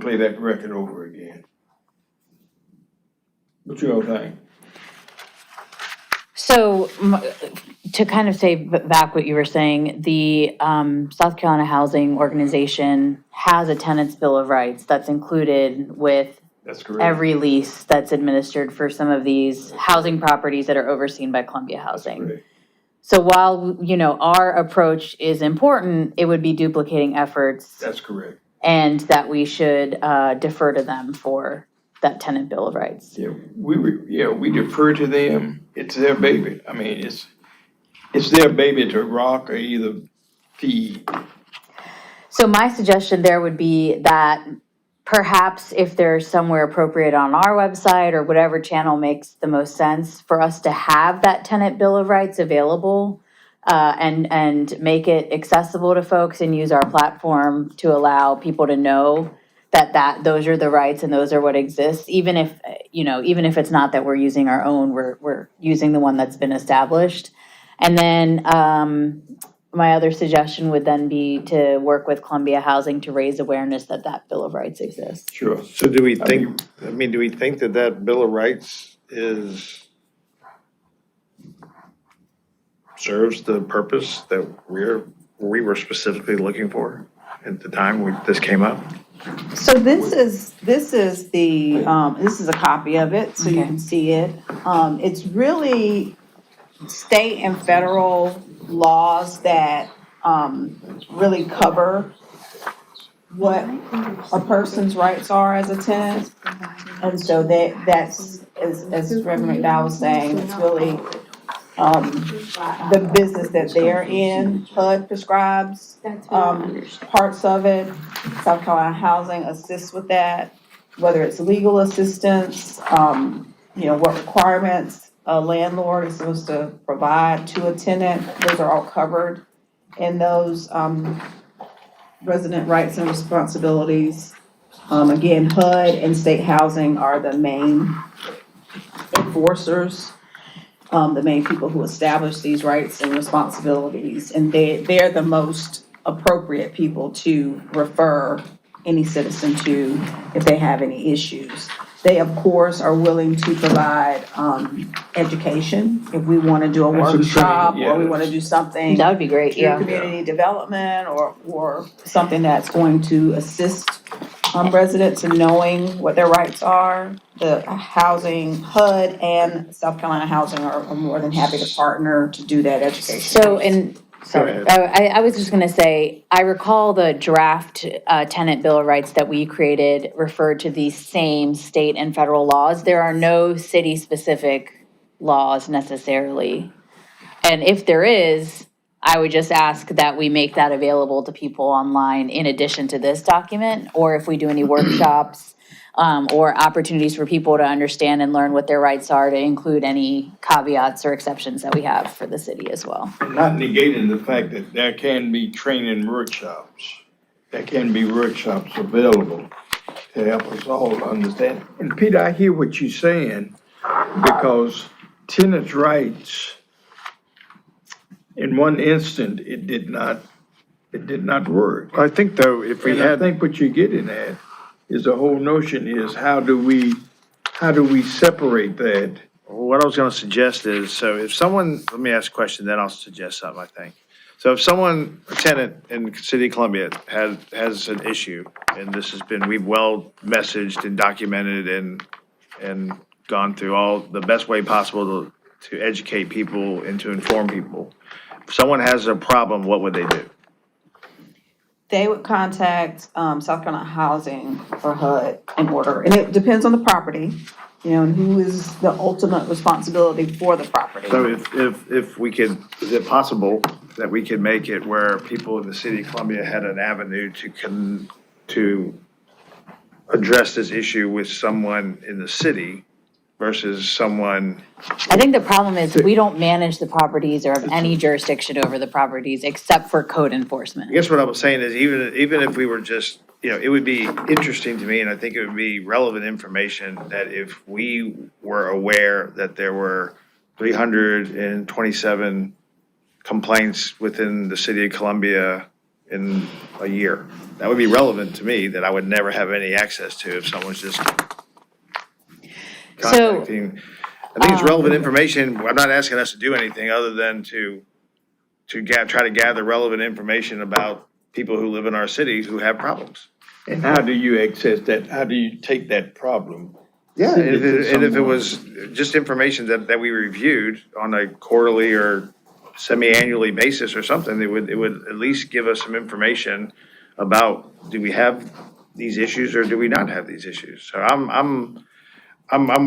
play that record over again. What you all think? So to kind of say back what you were saying, the South Carolina Housing Organization has a tenants' bill of rights that's included with That's correct. every lease that's administered for some of these housing properties that are overseen by Columbia Housing. Correct. So while, our approach is important, it would be duplicating efforts, That's correct. and that we should defer to them for that tenant bill of rights. Yeah, we defer to them. It's their baby. I mean, it's their baby to rock or either feed. So my suggestion there would be that perhaps if there's somewhere appropriate on our website or whatever channel makes the most sense for us to have that tenant bill of rights available, and make it accessible to folks and use our platform to allow people to know that those are the rights and those are what exists, even if it's not that we're using our own, we're using the one that's been established. And then my other suggestion would then be to work with Columbia Housing to raise awareness that Bill of Rights exists. Sure. So do we think that Bill of Rights is serves the purpose that we were specifically looking for at the time this came up? So this is this is a copy of it, so you Okay. can see it. It's really state and federal laws that, really cover what a person's rights are as a tenant. And so that's, as Reverend McDowell was saying, it's really, the business that they're in. HUD prescribes, parts of it. South Carolina Housing assists with that, whether it's legal assistance, what requirements a landlord is supposed to provide to a tenant. Those are all covered in those, resident rights and responsibilities. Again, HUD and state housing are the main enforcers, the main people who establish these rights and responsibilities. And they're the most appropriate people to refer any citizen to if they have any issues. They, of course, are willing to provide, education if we want to do a That's what I'm saying, workshop or we yeah. want to do something. That would be great, Through yeah. community development or something that's going to assist residents in knowing what their rights are. The housing, HUD and South Carolina Housing are more than happy to partner to do that education. So, and, sorry, I was just gonna say, I recall the draft tenant bill of rights that we created referred to these same state and federal laws. There are no city-specific laws necessarily. And if there is, I would just ask that we make that available to people online in addition to this document, or if we do any workshops, or opportunities for people to understand and learn what their rights are, to include any caveats or exceptions that we have for the city as well. Not negating the fact that there can be training workshops. There can be workshops available to help us all understand. And Peter, I hear what you're saying, because tenants' rights, in one instant, it did not work. I think though, if we And I had, think what you're getting at is the whole notion is how do we separate that? what I was gonna suggest is, so if someone, let me ask a question, then I'll suggest something, I think. So if someone, a tenant in the city of Columbia has an issue, and this has been, we've well messaged and documented and gone through all the best way possible to educate people and to inform people. If someone has a problem, what would they do? They would contact, South Carolina Housing or HUD in order, and it depends on the property, and who is the ultimate responsibility for the property. So if we could, is it possible that we could make it where people in the city of Columbia had an avenue to address this issue with someone in the city versus someone? I think the problem is we don't manage the properties or have any jurisdiction over the properties except for code I enforcement. guess what I was saying is even if we were just, it would be interesting to me, and I think it would be relevant information, that if we were aware that there were 327 complaints within the city of Columbia in a year, that would be relevant to me, that I would never have any access to if someone's just contacting. I think it's relevant information. I'm not asking us to do anything other than to try to gather relevant information about people who live in our cities who have problems. And how do you access that? How do you take that problem? Yeah, Send it to and if it someone. was just information that we reviewed on a quarterly or semi-annually basis or something, it would at least give us some information about, do we have these issues or do we not have these issues? So I'm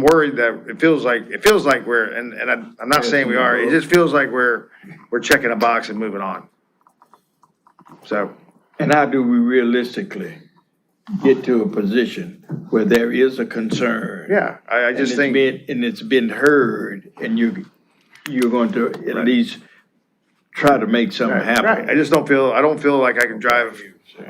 worried that it feels like we're, and I'm not saying we are, it just feels like we're checking a box and moving on. So, And how do we realistically get to a position where there is a concern? yeah, I And just it's think. been heard, and you're going to at least try to make something Right, happen. right. I don't feel like I can drive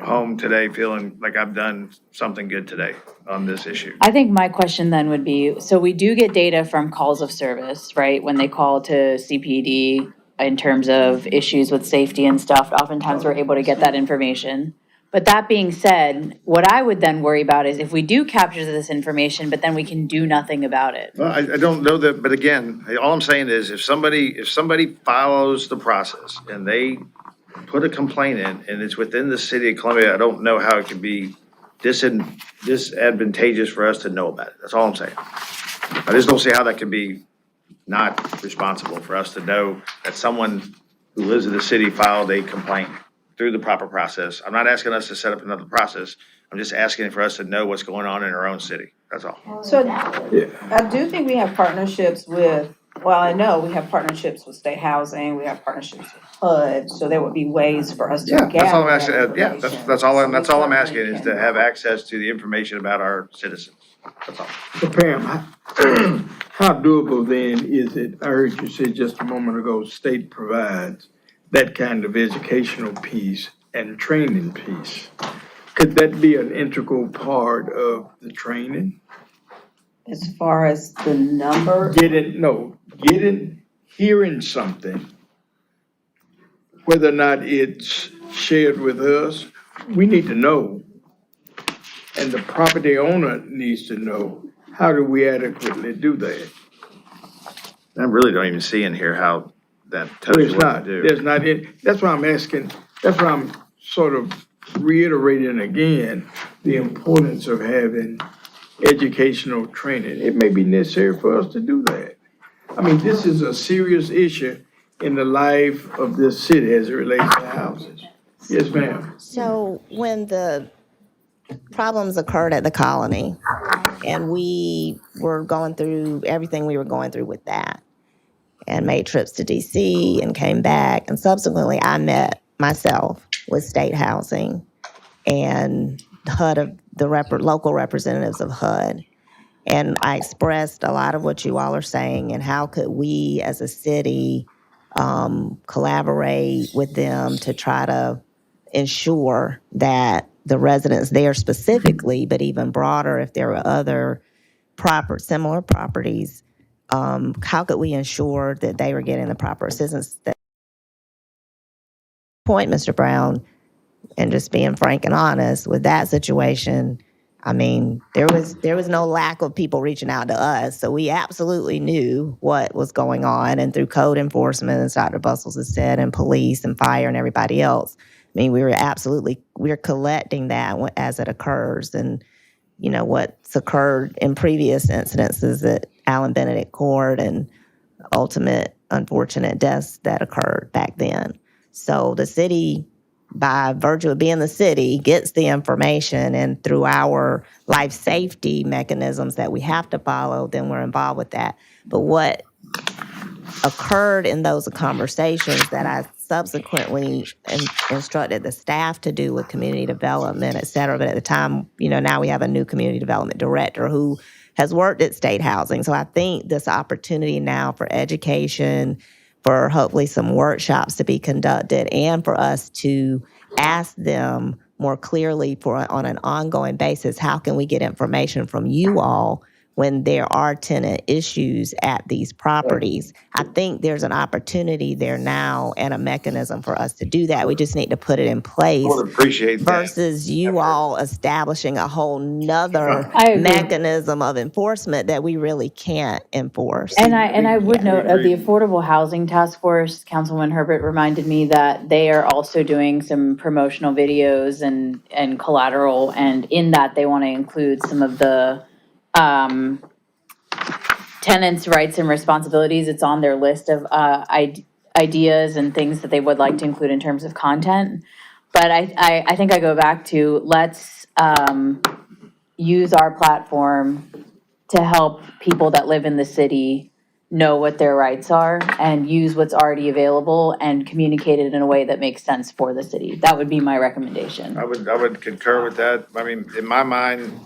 home today feeling like I've done something good today on this issue. I think my question then would be, so we do get data from calls of service, right? When they call to CPD in terms of issues with safety and stuff, oftentimes we're able to get that information. But that being said, what I would then worry about is if we do capture this information, but then we can do nothing about it. Well, I don't know that, but again, all I'm saying is if somebody follows the process and they put a complaint in and it's within the city of Columbia, I don't know how it could be disadvantageous for us to know about it. That's all I'm saying. I just don't see how that could be not responsible for us to know that someone who lives in the city filed a complaint through the proper process. I'm not asking us to set up another process. I'm just asking for us to know what's going on in our own city. That's all. So I do think we have partnerships with, well, I know we have partnerships with State Housing, we have partnerships with HUD, so there would be ways for us to Yeah, gather. that's all I'm that asking. Yeah, information. that's all I'm So we asking certainly is to can- have access to the information about our citizens. That's all. So Pam, how doable then is it, I heard you say just a moment ago, state provides that kind of educational piece and training piece. Could that be an integral part of the training? As far as the number, Hearing something, whether or not it's shared with us, we need to know. And the property owner needs to know. How do we adequately do that? I really don't even see in here how that tells you what to do. There's not, that's why I'm asking, that's why I'm sort of reiterating again, the importance of having educational training. It may be necessary for us to do that. I mean, this is a serious issue in the life of this city as it relates to houses. Yes, ma'am. So when the problems occurred at the colony and we were going through everything we were going through with that and made trips to DC and came back, and subsequently I met myself with State Housing and HUD, of the local representatives of HUD. And I expressed a lot of what you all are saying and how could we as a city collaborate with them to try to ensure that the residents there specifically, but even broader, if there were other similar properties, how could we ensure that they were getting the proper assistance? Point, Mr. Brown, and just being frank and honest with that situation, I mean, there was no lack of people reaching out to us, so we absolutely knew what was going on, and through code enforcement, as Dr. Bustles has said, and police and fire and everybody else. I mean, we're collecting that as it occurs, and you know what's occurred in previous incidences at Allen Benedict Court and ultimate unfortunate deaths that occurred back then. So the city, by virtue of being the city, gets the information, and through our life safety mechanisms that we have to follow, then we're involved with that. But what occurred in those conversations that I subsequently instructed the staff to do with community development, et cetera, but at the time, you know, now we have a new community development director who has worked at State Housing. So I think this opportunity now for education, for hopefully some workshops to be conducted, and for us to ask them more clearly on an ongoing basis, how can we get information from you all when there are tenant issues at these properties? I think there's an opportunity there now and a mechanism for us to do that. We just need to put it in place. I would appreciate that. Versus you all establishing a whole nother I agree. mechanism of enforcement that we really can't enforce. And I would note of the Affordable Housing Task Force, Councilwoman Herbert reminded me that they are also doing some promotional videos and collateral, and in that they want to include some of the tenants' rights and responsibilities. It's on their list of ideas and things that they would like to include in terms of content. But I think I go back to, let's use our platform to help people that live in the city know what their rights are and use what's already available and communicate it in a way that makes sense for the city. That would be my recommendation. I would concur with that. I mean, in my mind,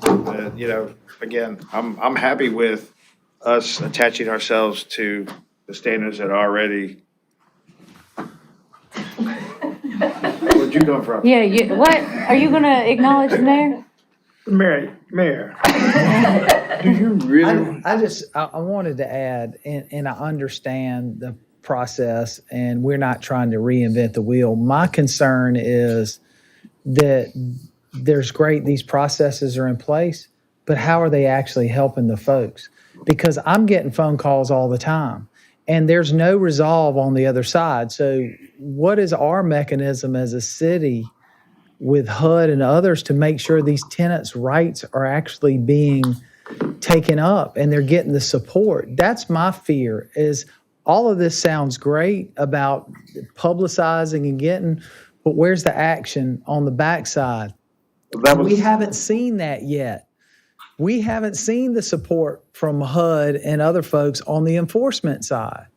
you know, again, I'm happy with us attaching ourselves to the standards that are already. Where'd you come from? Yeah, what? Are you gonna acknowledge the mayor? Mayor, do you really? I wanted to add, and I understand the process, and we're not trying to reinvent the wheel. My concern is that there's great, these processes are in place, but how are they actually helping the folks? Because I'm getting phone calls all the time and there's no resolve on the other side. So what is our mechanism as a city with HUD and others to make sure these tenants' rights are actually being taken up and they're getting the support? That's my fear. Is all of this sounds great about publicizing and getting, but where's the action on the backside? We haven't seen that yet. We haven't seen the support from HUD and other folks on the enforcement side.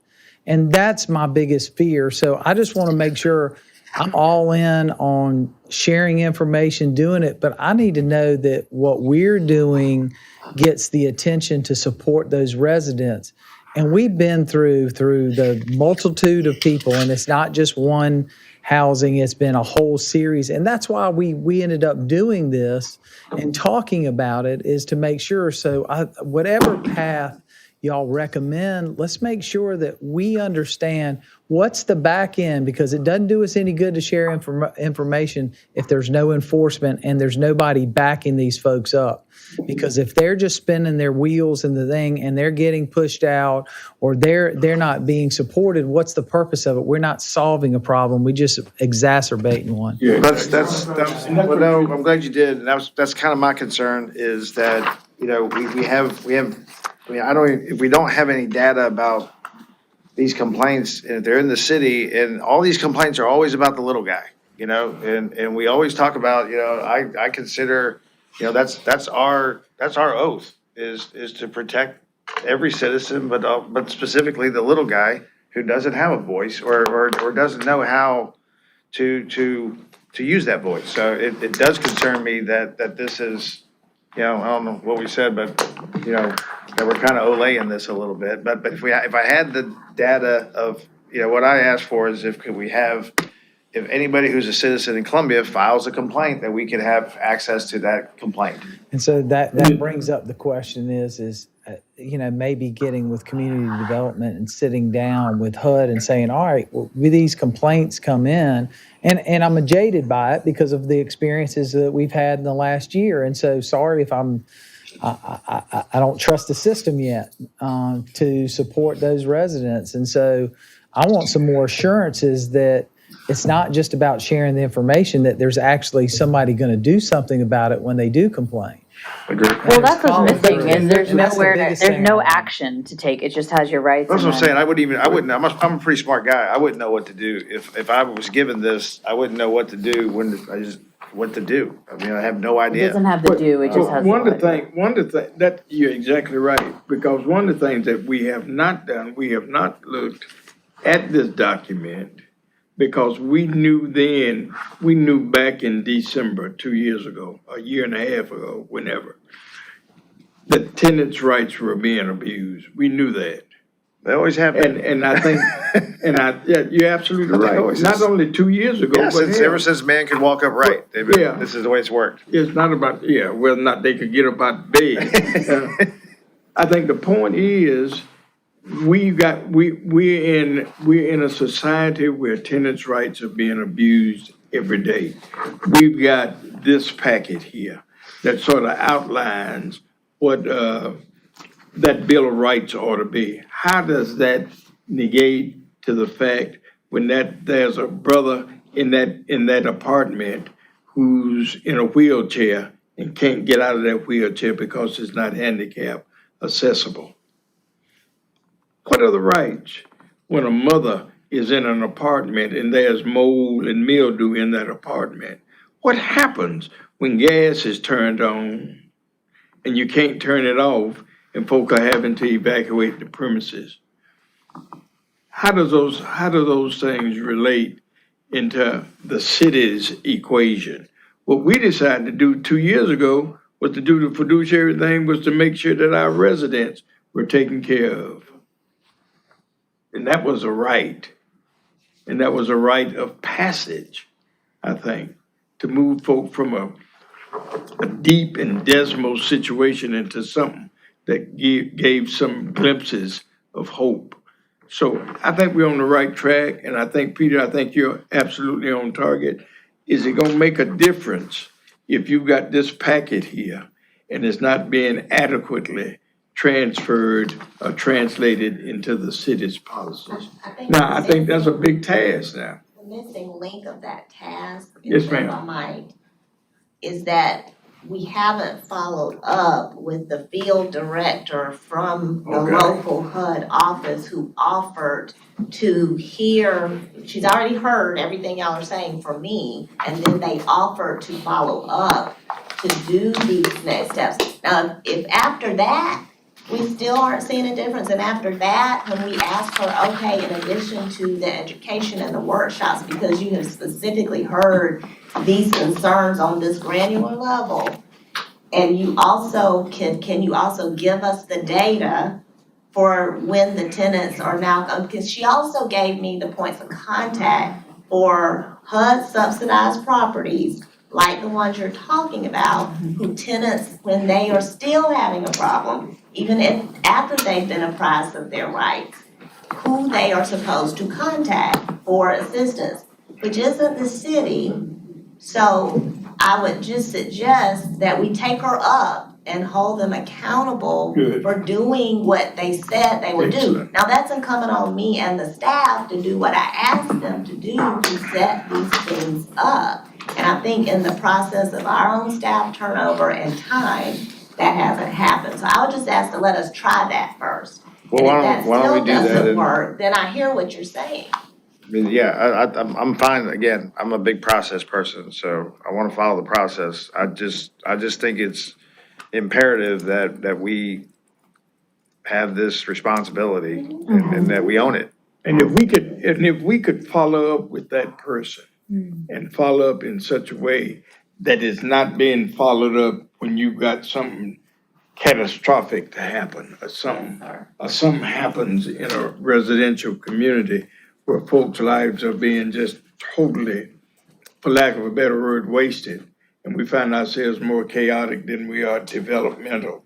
And that's my biggest fear. So I just want to make sure I'm all in on sharing information, doing it, but I need to know that what we're doing gets the attention to support those residents. And we've been through the multitude of people, and it's not just one housing, it's been a whole series. And that's why we ended up doing this and talking about it, is to make sure. So whatever path y'all recommend, let's make sure that we understand what's the back end, because it doesn't do us any good to share information if there's no enforcement and there's nobody backing these folks up. Because if they're just spinning their wheels in the thing and they're getting pushed out, or they're not being supported, what's the purpose of it? We're not solving a problem, we just exacerbating one. Yeah. That's, well, no, I'm glad you did. And that's kind of my concern, is that, we have, if we don't have any data about these complaints, and if they're in the city, and all these complaints are always about the little guy, and we always talk about, I consider, that's our oath, is to protect every citizen, but specifically the little guy who doesn't have a voice or doesn't know how to use that voice. So it does concern me that this is, I don't know what we said, but, that we're kind of olaying this a little bit. But if I had the data of, what I asked for is if anybody who's a citizen in Columbia files a complaint, that we could have access to that complaint. And so that brings up the question is maybe getting with community development and sitting down with HUD and saying, all right, well, these complaints come in, and I'm jaded by it because of the experiences that we've had in the last year. And so sorry if I don't trust the system yet to support those residents. And so I want some more assurances that it's not just about sharing the information, that there's actually somebody going to do something about it when they do complain. Well, that's what's missing, is there's And that's the nowhere, biggest there's thing. no action to take. It just has your rights. That's what I'm and then- saying. I'm a pretty smart guy. I wouldn't know what to do. If I was given this, I wouldn't know what to do what to do. I have no It idea. doesn't have to do, it just has. One the of the things, that, you're exactly right, because one of the things that we have not done, we have not looked at this document, because we knew back in December, 2 years ago, a year and a half ago, whenever, that tenants' rights were being abused. We knew that. They always have been. And I think, you're absolutely right. Not only 2 years ago, Yeah, but ever since man could walk upright. Yeah. This is the way it's worked. it's not about, whether or not they could get up out the bed. I think the point is, we're in a society where tenants' rights are being abused every day. We've got this packet here that sort of outlines what that Bill of Rights ought to be. How does that negate to the fact when there's a brother in that apartment who's in a wheelchair and can't get out of that wheelchair because it's not handicap accessible? What are the rights when a mother is in an apartment and there's mold and mildew in that apartment? What happens when gas is turned on and you can't turn it off and folk are having to evacuate the premises? How do those things relate into the city's equation? What we decided to do 2 years ago was to do the fiduciary thing, was to make sure that our residents were taken care of. And that was a right. And that was a rite of passage, I think, to move folk from a deep and dismal situation into something that gave some glimpses of hope. So I think we're on the right track. And I think, Peter, you're absolutely on target. is it gonna make a difference if you got this packet here and it's not being adequately transferred or translated into the city's policies? Now, I think that's a big task now. The missing link of that task, Yes, if ma'am. I might, is that we haven't followed up with the field director from the Okay. local HUD office who offered to hear, she's already heard everything y'all are saying from me, and then they offered to follow up to do these next steps. Now, if after that, we still aren't seeing a difference, and after that, when we ask her, okay, in addition to the education and the workshops, because you have specifically heard these concerns on this granular level, and you also can you also give us the data for when the tenants are now, because she also gave me the points of contact for HUD subsidized properties, like the ones you're talking about, who tenants, when they are still having a problem, even if, after they've been apprised of their rights, who they are supposed to contact for assistance, which isn't the city. So I would just suggest that we take her up and hold them accountable Good. for doing what they said they would do. Excellent. Now, that's incumbent on me and the staff to do what I asked them to do to set these things up. And I think in the process of our own staff turnover and time, that hasn't happened. So I would just ask to let us try that first. Well, And why don't we do if that still that? doesn't and- work, then I hear what you're saying. I mean, yeah, I'm fine. Again, I'm a big process person, so I want to follow the process. I just think it's imperative that we have this responsibility and that we own it. And if we could follow up with that person and follow up in such a way that is not being followed up when you got something catastrophic to happen or something happens in a residential community where folks' lives are being just totally, for lack of a better word, wasted, and we find ourselves more chaotic than we are developmental,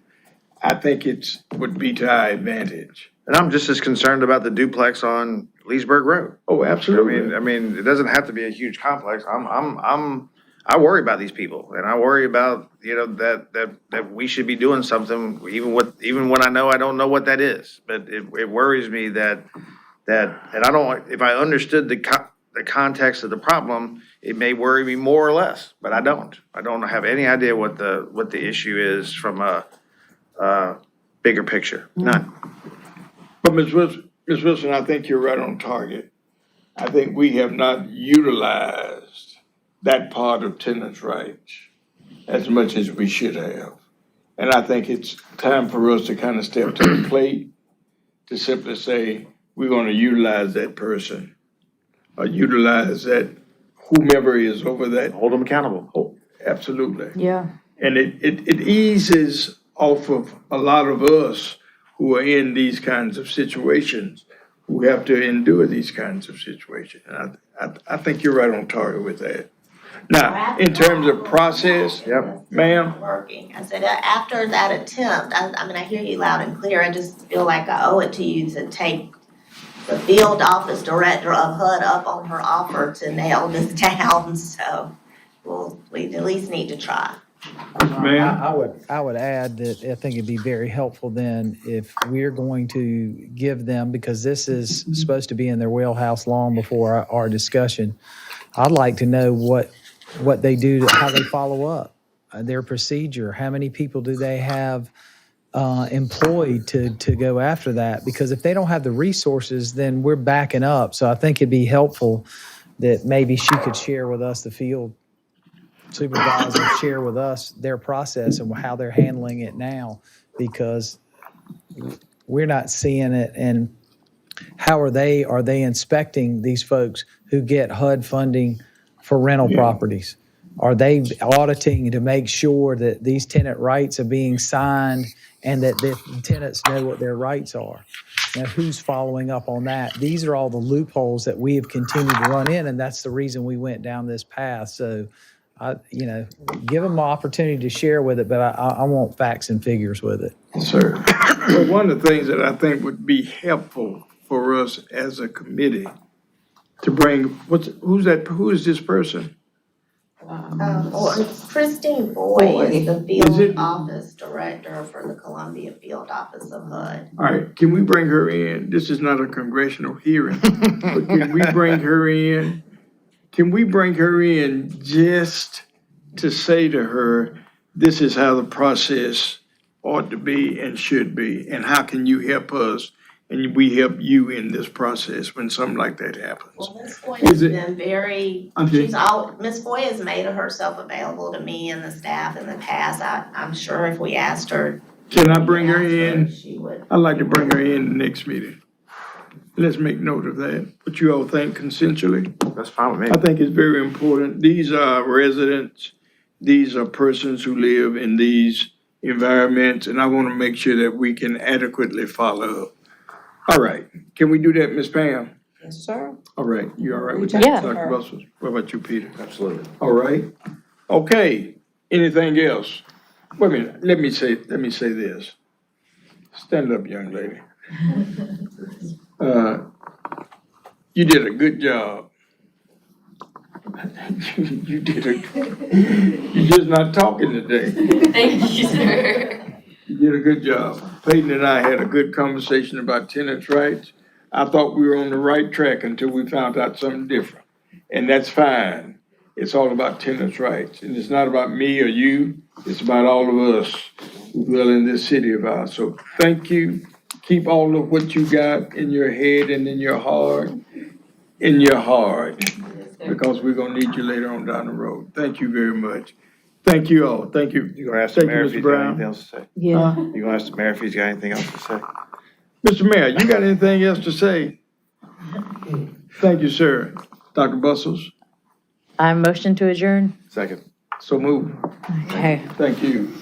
I think would be to our advantage. And I'm just as concerned about the duplex on Leesburg Road. Oh, absolutely. I mean, it doesn't have to be a huge complex. I worry about these people, and I worry about, that we should be doing something, even when I know I don't know what that is. But it worries me that, and I don't, if I understood the context of the problem, it may worry me more or less, but I don't. I don't have any idea what the issue is from a bigger picture, none. But Ms. Wilson, I think you're right on target. I think we have not utilized that part of tenants' rights as much as we should have. And I think it's time for us to kind of step to the plate to simply say, we're gonna utilize that person or utilize that whomever is over that. Hold them accountable. Oh, absolutely. Yeah. And it eases off of a lot of us who are in these kinds of situations, who have to endure these kinds of situations. And I think you're right on target with that. Now, in terms of process, ma'am, Working. I said, after that attempt, I mean, I hear you loud and clear. I just feel like I owe it to you to take the field office director of HUD up on her offer to nail this down. So we at least need to try. ma'am. I would add that I think it'd be very helpful then if we're going to give them, because this is supposed to be in their wheelhouse long before our discussion. I'd like to know what they do, how they follow up, their procedure, how many people do they have employed to go after that? Because if they don't have the resources, then we're backing up. So I think it'd be helpful that maybe she could share with us, the field supervisor, share with us their process and how they're handling it now, because we're not seeing it. And how are they inspecting these folks who get HUD funding for rental properties? Are they auditing to make sure that these tenant rights are being signed and that the tenants know what their rights are? Now, who's following up on that? These are all the loopholes that we have continued to run in, and that's the reason we went down this path. So, give them an opportunity to share with it, but I want facts and figures with it. Sir. Well, one of the things that I think would be helpful for us as a committee to bring, who is this person? Or Christine Boyd is the Is it- field office director for the Columbia Field Office of HUD. All right, can we bring her in? This is not a congressional hearing, but can we bring her in? Can we bring her in just to say to her, this is how the process ought to be and should be, and how can you help us? And we help you in this process when something like that happens. Well, Ms. Foy has Is it- been very, Okay. Ms. Foy has made herself available to me and the staff in the past. I'm sure if we asked her. Can I bring her in? She would. I'd like to bring her in the next meeting. Let's make note of that. What you all think consensually? That's fine with me. I think it's very important. These are residents, these are persons who live in these environments, and I want to make sure that we can adequately follow up. All right, can we do that, Ms. Pam? Yes, sir. All right, you all right with that, Yeah. Dr. Russell? What about you, Peter? Absolutely. All right, okay, anything else? Wait a minute, let me say this. Stand up, young lady. You did a good job. You did you're just not talking today. Thank you, sir. You did a good job. Peyton and I had a good conversation about tenants' rights. I thought we were on the right track until we found out something different. And that's fine. It's all about tenants' rights. And it's not about me or you. It's about all of us who dwell in this city of ours. So thank you. Keep all of what you got in your head and in your heart, because we're gonna need you later on down the road. Thank you very much. Thank you all. Thank you. You gonna ask the Thank you, mayor if Mr. he's got Brown. anything else to say? Yeah. You gonna ask the mayor if he's got anything else to say? Mr. Mayor, you got anything else to say? Thank you, sir. Dr. Bustles, I motion to adjourn. Second. so move. Okay. Thank you.